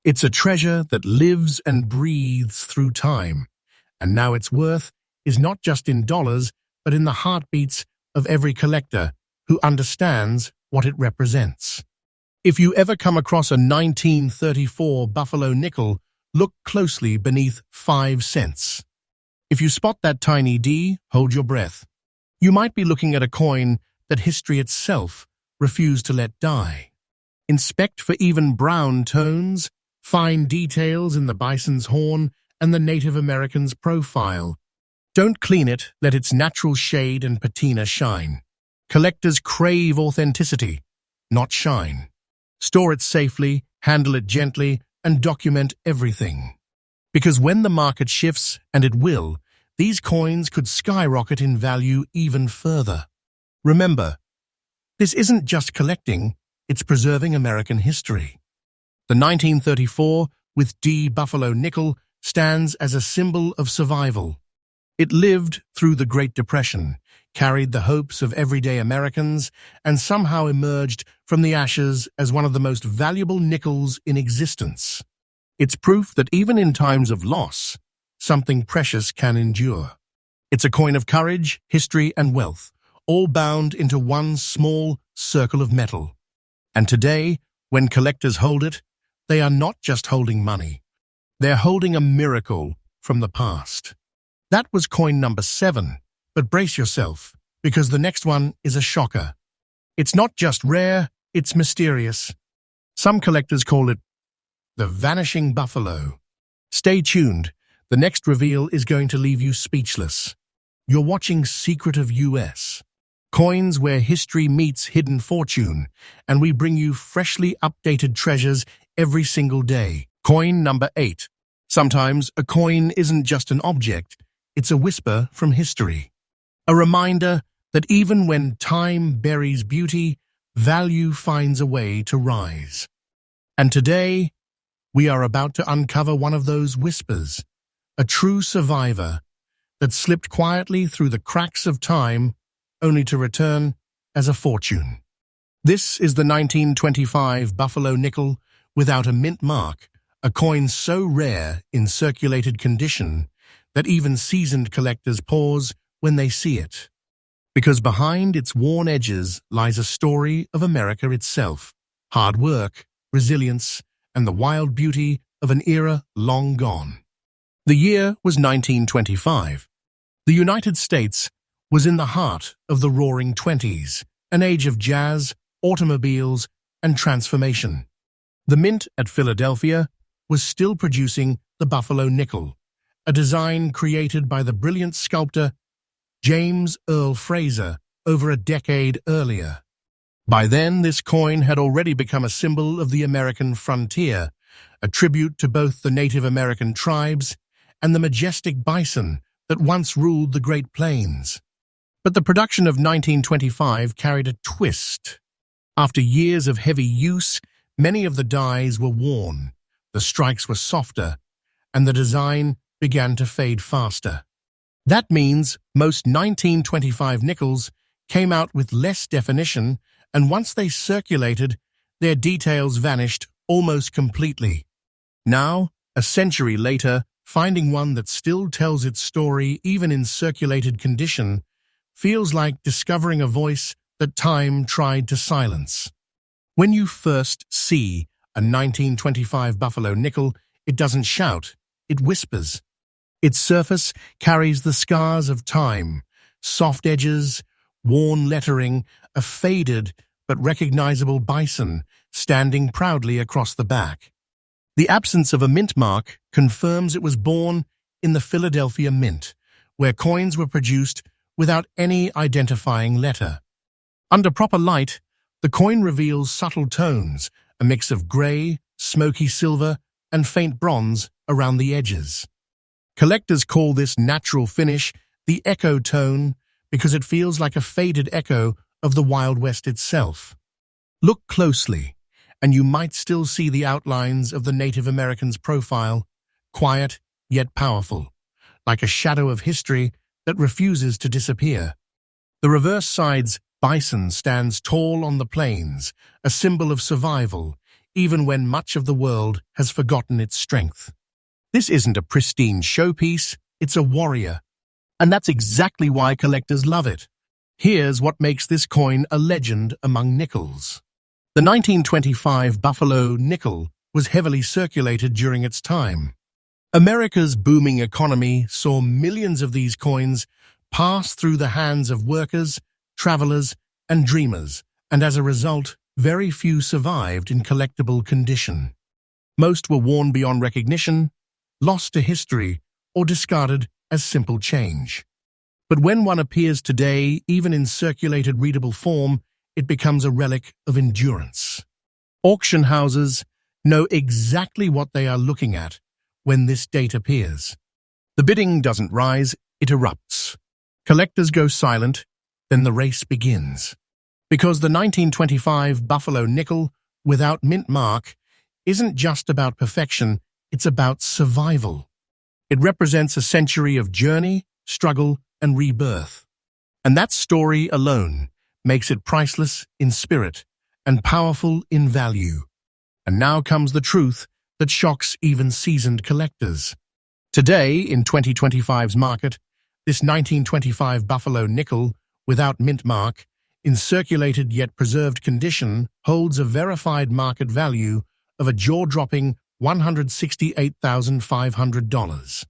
It's a treasure that lives and breathes through time, and now its worth is not just in dollars, but in the heartbeats of every collector who understands what it represents. If you ever come across a 1934 Buffalo nickel, look closely beneath 5 cents. If you spot that tiny D, hold your breath. You might be looking at a coin that history itself refused to let die. Inspect for even brown tones, fine details in the bison's horn, and the Native American's profile. Don't clean it, let its natural shade and patina shine. Collectors crave authenticity, not shine. Store it safely, handle it gently, and document everything. Because when the market shifts, and it will, these coins could skyrocket in value even further. Remember, this isn't just collecting, it's preserving American history. The 1934 with D Buffalo nickel stands as a symbol of survival. It lived through the Great Depression, carried the hopes of everyday Americans, and somehow emerged from the ashes as one of the most valuable nickels in existence. It's proof that even in times of loss, something precious can endure. It's a coin of courage, history, and wealth, all bound into one small circle of metal. And today, when collectors hold it, they are not just holding money. They're holding a miracle from the past. That was coin number 7, but brace yourself, because the next one is a shocker. It's not just rare, it's mysterious. Some collectors call it the vanishing buffalo. Stay tuned, the next reveal is going to leave you speechless. You're watching Secret of U.S. Coins where history meets hidden fortune, and we bring you freshly updated treasures every single day. Coin number 8. Sometimes a coin isn't just an object, it's a whisper from history. A reminder that even when time buries beauty, value finds a way to rise. And today, we are about to uncover one of those whispers, a true survivor that slipped quietly through the cracks of time only to return as a fortune. This is the 1925 Buffalo nickel without a mint mark, a coin so rare in circulated condition that even seasoned collectors pause when they see it. Because behind its worn edges lies a story of America itself, hard work, resilience, and the wild beauty of an era long gone. The year was 1925. The United States was in the heart of the Roaring Twenties, an age of jazz, automobiles, and transformation. The Mint at Philadelphia was still producing the Buffalo nickel, a design created by the brilliant sculptor James Earl Fraser over a decade earlier. By then, this coin had already become a symbol of the American frontier, a tribute to both the Native American tribes and the majestic bison that once ruled the Great Plains. But the production of 1925 carried a twist. After years of heavy use, many of the dies were worn, the strikes were softer, and the design began to fade faster. That means most 1925 nickels came out with less definition, and once they circulated, their details vanished almost completely. Now, a century later, finding one that still tells its story even in circulated condition feels like discovering a voice that time tried to silence. When you first see a 1925 Buffalo nickel, it doesn't shout, it whispers. Its surface carries the scars of time, soft edges, worn lettering, a faded but recognizable bison standing proudly across the back. The absence of a mint mark confirms it was born in the Philadelphia Mint, where coins were produced without any identifying letter. Under proper light, the coin reveals subtle tones, a mix of gray, smoky silver, and faint bronze around the edges. Collectors call this natural finish the echo tone because it feels like a faded echo of the Wild West itself. Look closely, and you might still see the outlines of the Native American's profile, quiet yet powerful, like a shadow of history that refuses to disappear. The reverse side's bison stands tall on the plains, a symbol of survival, even when much of the world has forgotten its strength. This isn't a pristine showpiece, it's a warrior. And that's exactly why collectors love it. Here's what makes this coin a legend among nickels. The 1925 Buffalo nickel was heavily circulated during its time. America's booming economy saw millions of these coins pass through the hands of workers, travelers, and dreamers, and as a result, very few survived in collectible condition. Most were worn beyond recognition, lost to history, or discarded as simple change. But when one appears today, even in circulated readable form, it becomes a relic of endurance. Auction houses know exactly what they are looking at when this date appears. The bidding doesn't rise, it erupts. Collectors go silent, then the race begins. Because the 1925 Buffalo nickel without mint mark isn't just about perfection, it's about survival. It represents a century of journey, struggle, and rebirth. And that story alone makes it priceless in spirit and powerful in value. And now comes the truth that shocks even seasoned collectors. Today, in 2025's market, this 1925 Buffalo nickel without mint mark, in circulated yet preserved condition, holds a verified market value of a jaw-dropping $168,500.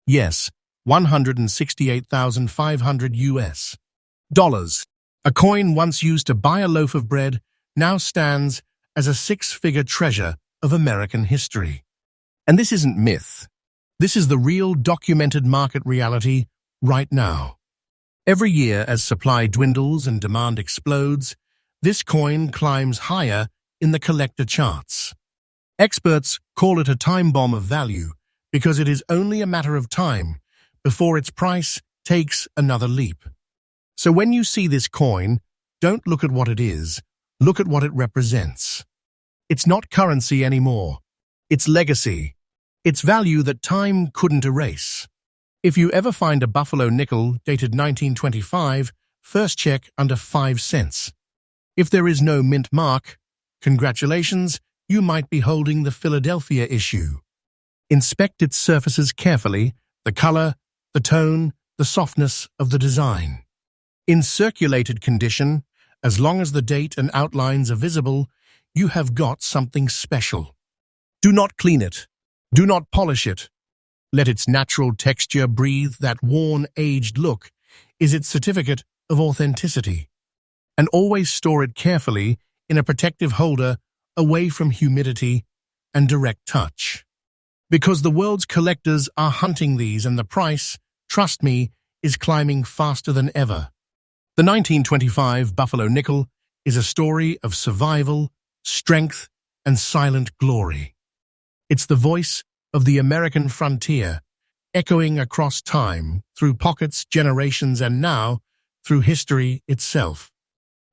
Yes, $168,500 US. A coin once used to buy a loaf of bread now stands as a six-figure treasure of American history. And this isn't myth. This is the real documented market reality right now. Every year, as supply dwindles and demand explodes, this coin climbs higher in the collector charts. Experts call it a time bomb of value because it is only a matter of time before its price takes another leap. So when you see this coin, don't look at what it is, look at what it represents. It's not currency anymore. It's legacy. It's value that time couldn't erase. If you ever find a buffalo nickel dated 1925, first check under 5 cents. If there is no mint mark, congratulations, you might be holding the Philadelphia issue. Inspect its surfaces carefully, the color, the tone, the softness of the design. In circulated condition, as long as the date and outlines are visible, you have got something special. Do not clean it. Do not polish it. Let its natural texture breathe that worn, aged look is its certificate of authenticity. And always store it carefully in a protective holder away from humidity and direct touch. Because the world's collectors are hunting these and the price, trust me, is climbing faster than ever. The 1925 Buffalo Nickel is a story of survival, strength, and silent glory. It's the voice of the American frontier, echoing across time, through pockets, generations, and now, through history itself.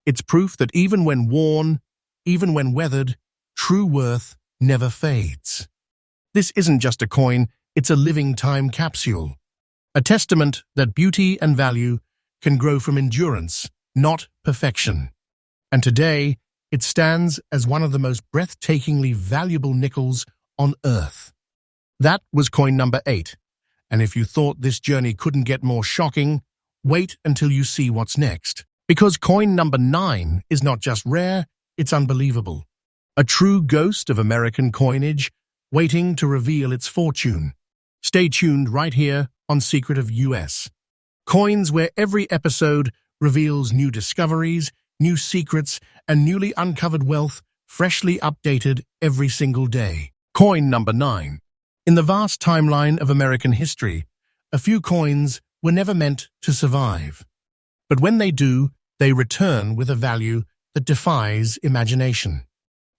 It's proof that even when worn, even when weathered, true worth never fades. This isn't just a coin, it's a living time capsule. A testament that beauty and value can grow from endurance, not perfection. And today, it stands as one of the most breathtakingly valuable nickels on Earth. That was coin number 8. And if you thought this journey couldn't get more shocking, wait until you see what's next. Because coin number 9 is not just rare, it's unbelievable. A true ghost of American coinage, waiting to reveal its fortune. Stay tuned right here on Secret of U.S. Coins where every episode reveals new discoveries, new secrets, and newly uncovered wealth, freshly updated every single day. Coin number 9. In the vast timeline of American history, a few coins were never meant to survive. But when they do, they return with a value that defies imagination.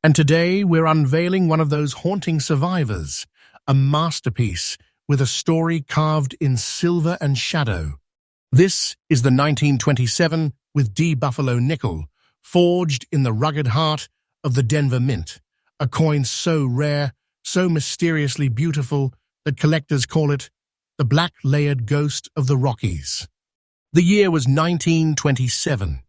And today we're unveiling one of those haunting survivors, a masterpiece with a story carved in silver and shadow. This is the 1927 with D Buffalo nickel, forged in the rugged heart of the Denver Mint, a coin so rare, so mysteriously beautiful that collectors call it the black-layered ghost of the Rockies. The year was 1927.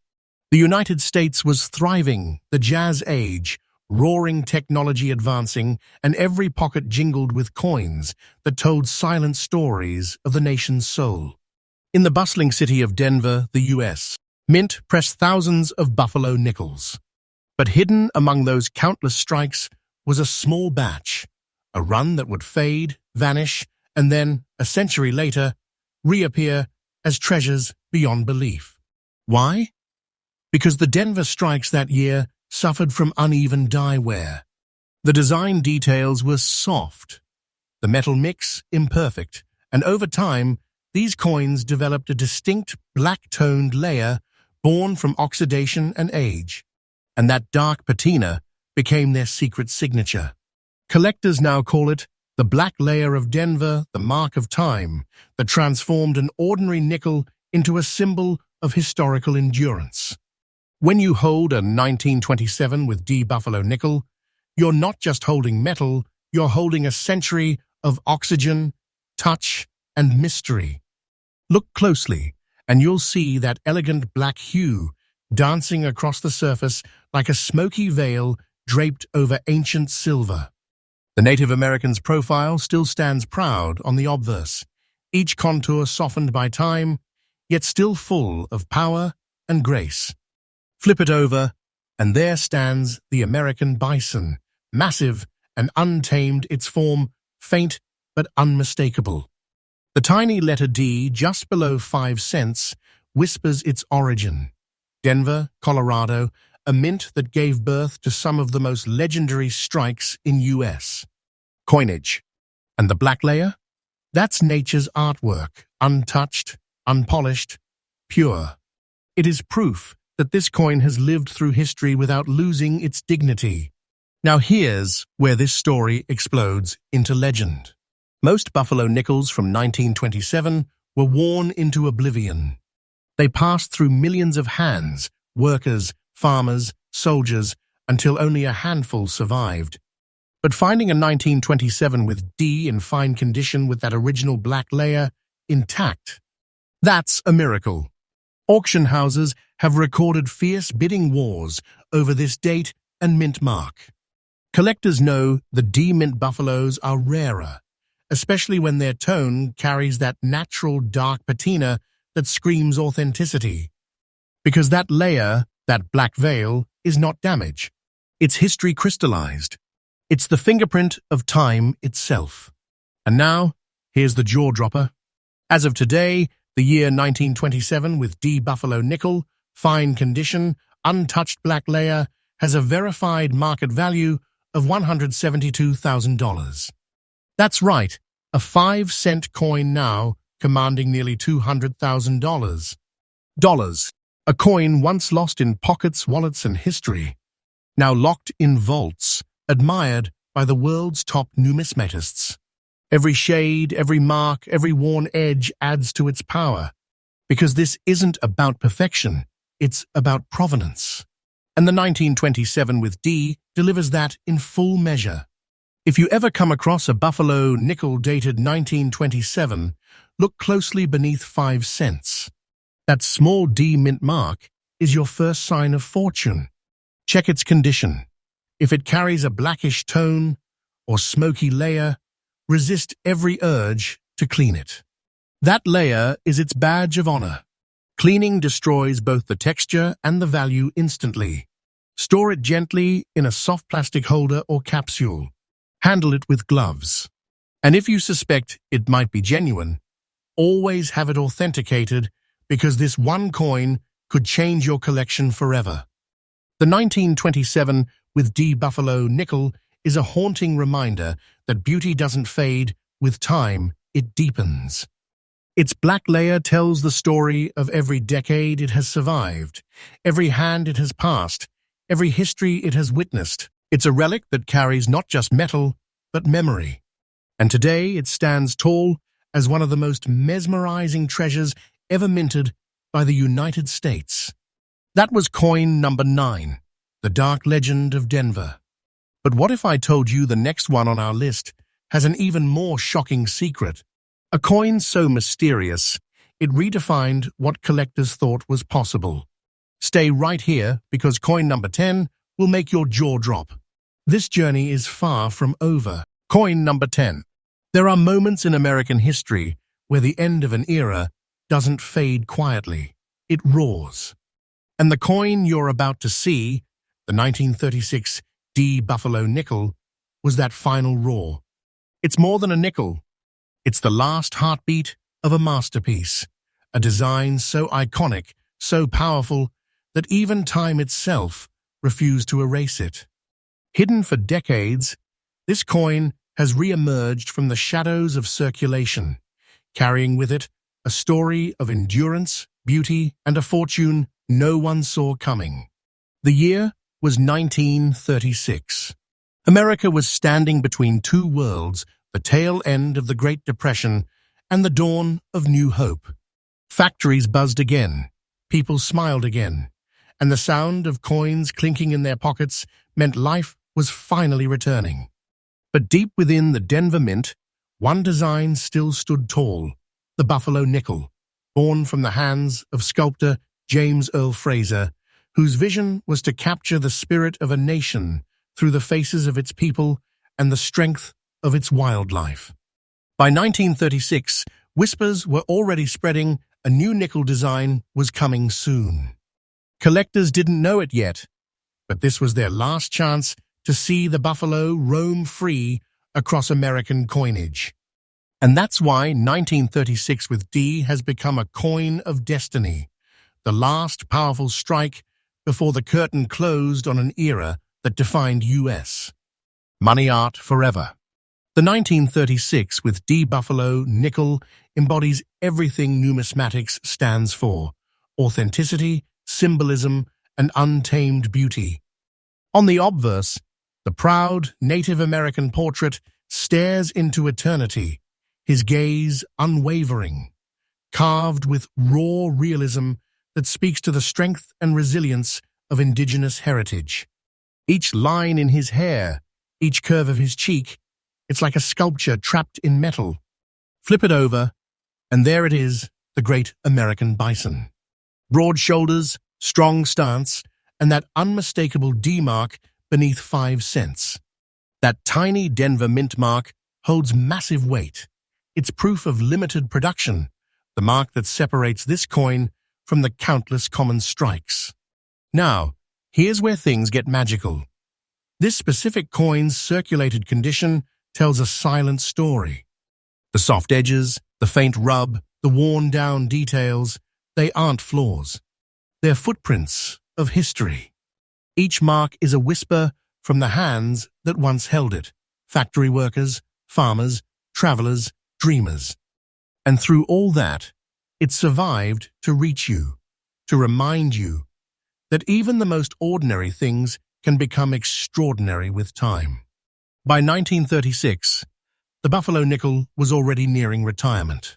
The United States was thriving, the jazz age, roaring technology advancing, and every pocket jingled with coins that told silent stories of the nation's soul. In the bustling city of Denver, the U.S., Mint pressed thousands of buffalo nickels. But hidden among those countless strikes was a small batch, a run that would fade, vanish, and then, a century later, reappear as treasures beyond belief. Why? Because the Denver strikes that year suffered from uneven die wear. The design details were soft, the metal mix imperfect, and over time, these coins developed a distinct black-toned layer born from oxidation and age, and that dark patina became their secret signature. Collectors now call it the black layer of Denver, the mark of time, that transformed an ordinary nickel into a symbol of historical endurance. When you hold a 1927 with D Buffalo nickel, you're not just holding metal, you're holding a century of oxygen, touch, and mystery. Look closely, and you'll see that elegant black hue dancing across the surface like a smoky veil draped over ancient silver. The Native American's profile still stands proud on the obverse, each contour softened by time, yet still full of power and grace. Flip it over, and there stands the American bison, massive and untamed, its form faint but unmistakable. The tiny letter D, just below 5 cents, whispers its origin. Denver, Colorado, a mint that gave birth to some of the most legendary strikes in U.S. coinage. And the black layer? That's nature's artwork, untouched, unpolished, pure. It is proof that this coin has lived through history without losing its dignity. Now here's where this story explodes into legend. Most buffalo nickels from 1927 were worn into oblivion. They passed through millions of hands, workers, farmers, soldiers, until only a handful survived. But finding a 1927 with D in fine condition with that original black layer intact, that's a miracle. Auction houses have recorded fierce bidding wars over this date and mint mark. Collectors know the D mint buffaloes are rarer, especially when their tone carries that natural dark patina that screams authenticity. Because that layer, that black veil, is not damage. It's history crystallized. It's the fingerprint of time itself. And now, here's the jaw-dropper. As of today, the year 1927 with D Buffalo nickel, fine condition, untouched black layer, has a verified market value of $172,000. That's right, a 5-cent coin now commanding nearly $200,000. A coin once lost in pockets, wallets, and history, now locked in vaults, admired by the world's top numismatists. Every shade, every mark, every worn edge adds to its power, because this isn't about perfection, it's about provenance. And the 1927 with D delivers that in full measure. If you ever come across a Buffalo nickel dated 1927, look closely beneath 5 cents. That small D mint mark is your first sign of fortune. Check its condition. If it carries a blackish tone or smoky layer, resist every urge to clean it. That layer is its badge of honor. Cleaning destroys both the texture and the value instantly. Store it gently in a soft plastic holder or capsule. Handle it with gloves. And if you suspect it might be genuine, always have it authenticated, because this one coin could change your collection forever. The 1927 with D Buffalo nickel is a haunting reminder that beauty doesn't fade with time, it deepens. Its black layer tells the story of every decade it has survived, every hand it has passed, every history it has witnessed. It's a relic that carries not just metal, but memory. And today it stands tall as one of the most mesmerizing treasures ever minted by the United States. That was coin number 9, the Dark Legend of Denver. But what if I told you the next one on our list has an even more shocking secret? A coin so mysterious, it redefined what collectors thought was possible. Stay right here, because coin number 10 will make your jaw drop. This journey is far from over. Coin number 10. There are moments in American history where the end of an era doesn't fade quietly. It roars. And the coin you're about to see, the 1936 D Buffalo nickel, was that final roar. It's more than a nickel. It's the last heartbeat of a masterpiece, a design so iconic, so powerful, that even time itself refused to erase it. Hidden for decades, this coin has re-emerged from the shadows of circulation, carrying with it a story of endurance, beauty, and a fortune no one saw coming. The year was 1936. America was standing between two worlds, the tail end of the Great Depression and the dawn of new hope. Factories buzzed again, people smiled again, and the sound of coins clinking in their pockets meant life was finally returning. But deep within the Denver Mint, one design still stood tall, the Buffalo nickel, born from the hands of sculptor James Earl Fraser, whose vision was to capture the spirit of a nation through the faces of its people and the strength of its wildlife. By 1936, whispers were already spreading a new nickel design was coming soon. Collectors didn't know it yet, but this was their last chance to see the buffalo roam free across American coinage. And that's why 1936 with D has become a coin of destiny, the last powerful strike before the curtain closed on an era that defined U.S. money art forever. The 1936 with D Buffalo nickel embodies everything numismatics stands for: authenticity, symbolism, and untamed beauty. On the obverse, the proud Native American portrait stares into eternity, his gaze unwavering. Carved with raw realism, that speaks to the strength and resilience of indigenous heritage. Each line in his hair, each curve of his cheek, it's like a sculpture trapped in metal. Flip it over, and there it is, the great American bison. Broad shoulders, strong stance, and that unmistakable D mark beneath 5 cents. That tiny Denver mint mark holds massive weight. It's proof of limited production, the mark that separates this coin from the countless common strikes. Now, here's where things get magical. This specific coin's circulated condition tells a silent story. The soft edges, the faint rub, the worn-down details, they aren't flaws. They're footprints of history. Each mark is a whisper from the hands that once held it, factory workers, farmers, travelers, dreamers. And through all that, it survived to reach you, to remind you that even the most ordinary things can become extraordinary with time. By 1936, the Buffalo nickel was already nearing retirement.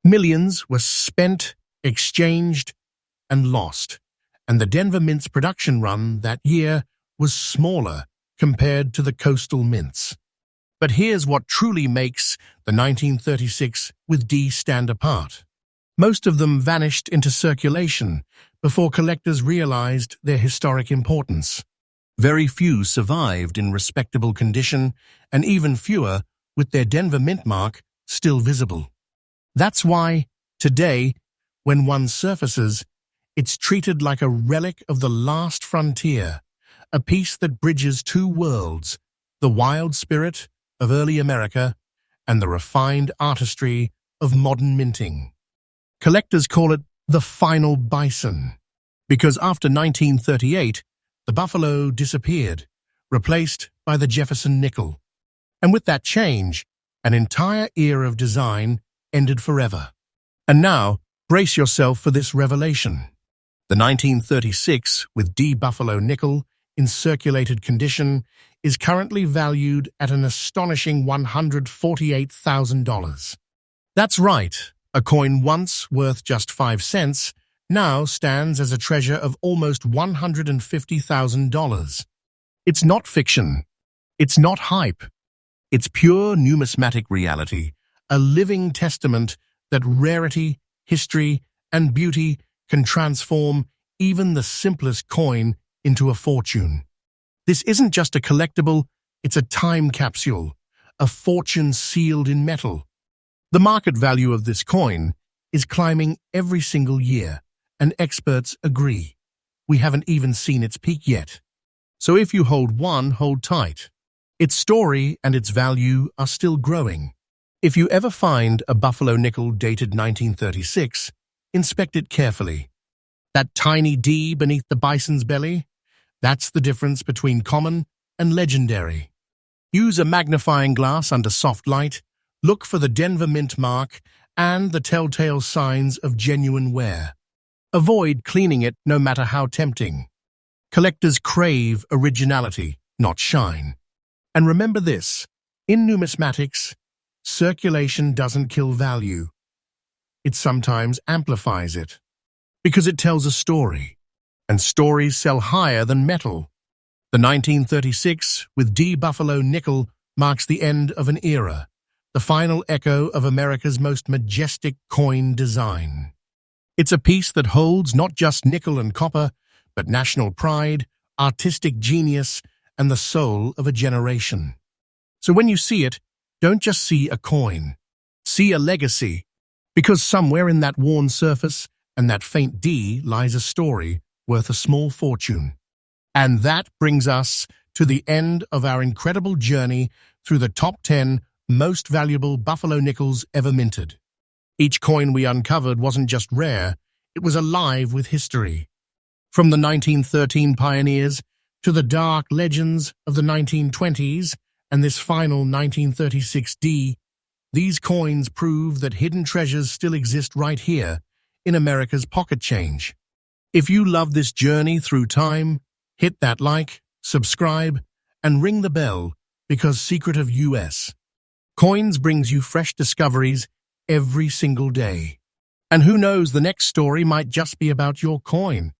Millions were spent, exchanged, and lost, and the Denver Mint's production run that year was smaller compared to the coastal mints. But here's what truly makes the 1936 with D stand apart. Most of them vanished into circulation before collectors realized their historic importance. Very few survived in respectable condition, and even fewer with their Denver Mint mark still visible. That's why, today, when one surfaces, it's treated like a relic of the last frontier, a piece that bridges two worlds, the wild spirit of early America and the refined artistry of modern minting. Collectors call it the final bison, because after 1938, the Buffalo disappeared, replaced by the Jefferson nickel. And with that change, an entire era of design ended forever. And now, brace yourself for this revelation. The 1936 with D Buffalo nickel in circulated condition is currently valued at an astonishing $148,000. That's right, a coin once worth just 5 cents now stands as a treasure of almost $150,000. It's not fiction. It's not hype. It's pure numismatic reality, a living testament that rarity, history, and beauty can transform even the simplest coin into a fortune. This isn't just a collectible, it's a time capsule, a fortune sealed in metal. The market value of this coin is climbing every single year, and experts agree. We haven't even seen its peak yet. So if you hold one, hold tight. Its story and its value are still growing. If you ever find a Buffalo nickel dated 1936, inspect it carefully. That tiny D beneath the bison's belly? That's the difference between common and legendary. Use a magnifying glass under soft light, look for the Denver Mint mark and the telltale signs of genuine wear. Avoid cleaning it no matter how tempting. Collectors crave originality, not shine. And remember this, in numismatics, circulation doesn't kill value. It sometimes amplifies it, because it tells a story, and stories sell higher than metal. The 1936 with D Buffalo nickel marks the end of an era, the final echo of America's most majestic coin design. It's a piece that holds not just nickel and copper, but national pride, artistic genius, and the soul of a generation. So when you see it, don't just see a coin. See a legacy, because somewhere in that worn surface and that faint D lies a story worth a small fortune. And that brings us to the end of our incredible journey through the top 10 most valuable Buffalo nickels ever minted. Each coin we uncovered wasn't just rare, it was alive with history. From the 1913 pioneers to the dark legends of the 1920s and this final 1936 D, these coins prove that hidden treasures still exist right here in America's pocket change. If you love this journey through time, hit that like, subscribe, and ring the bell, because Secret of U.S. Coins brings you fresh discoveries every single day. And who knows, the next story might just be about your coin.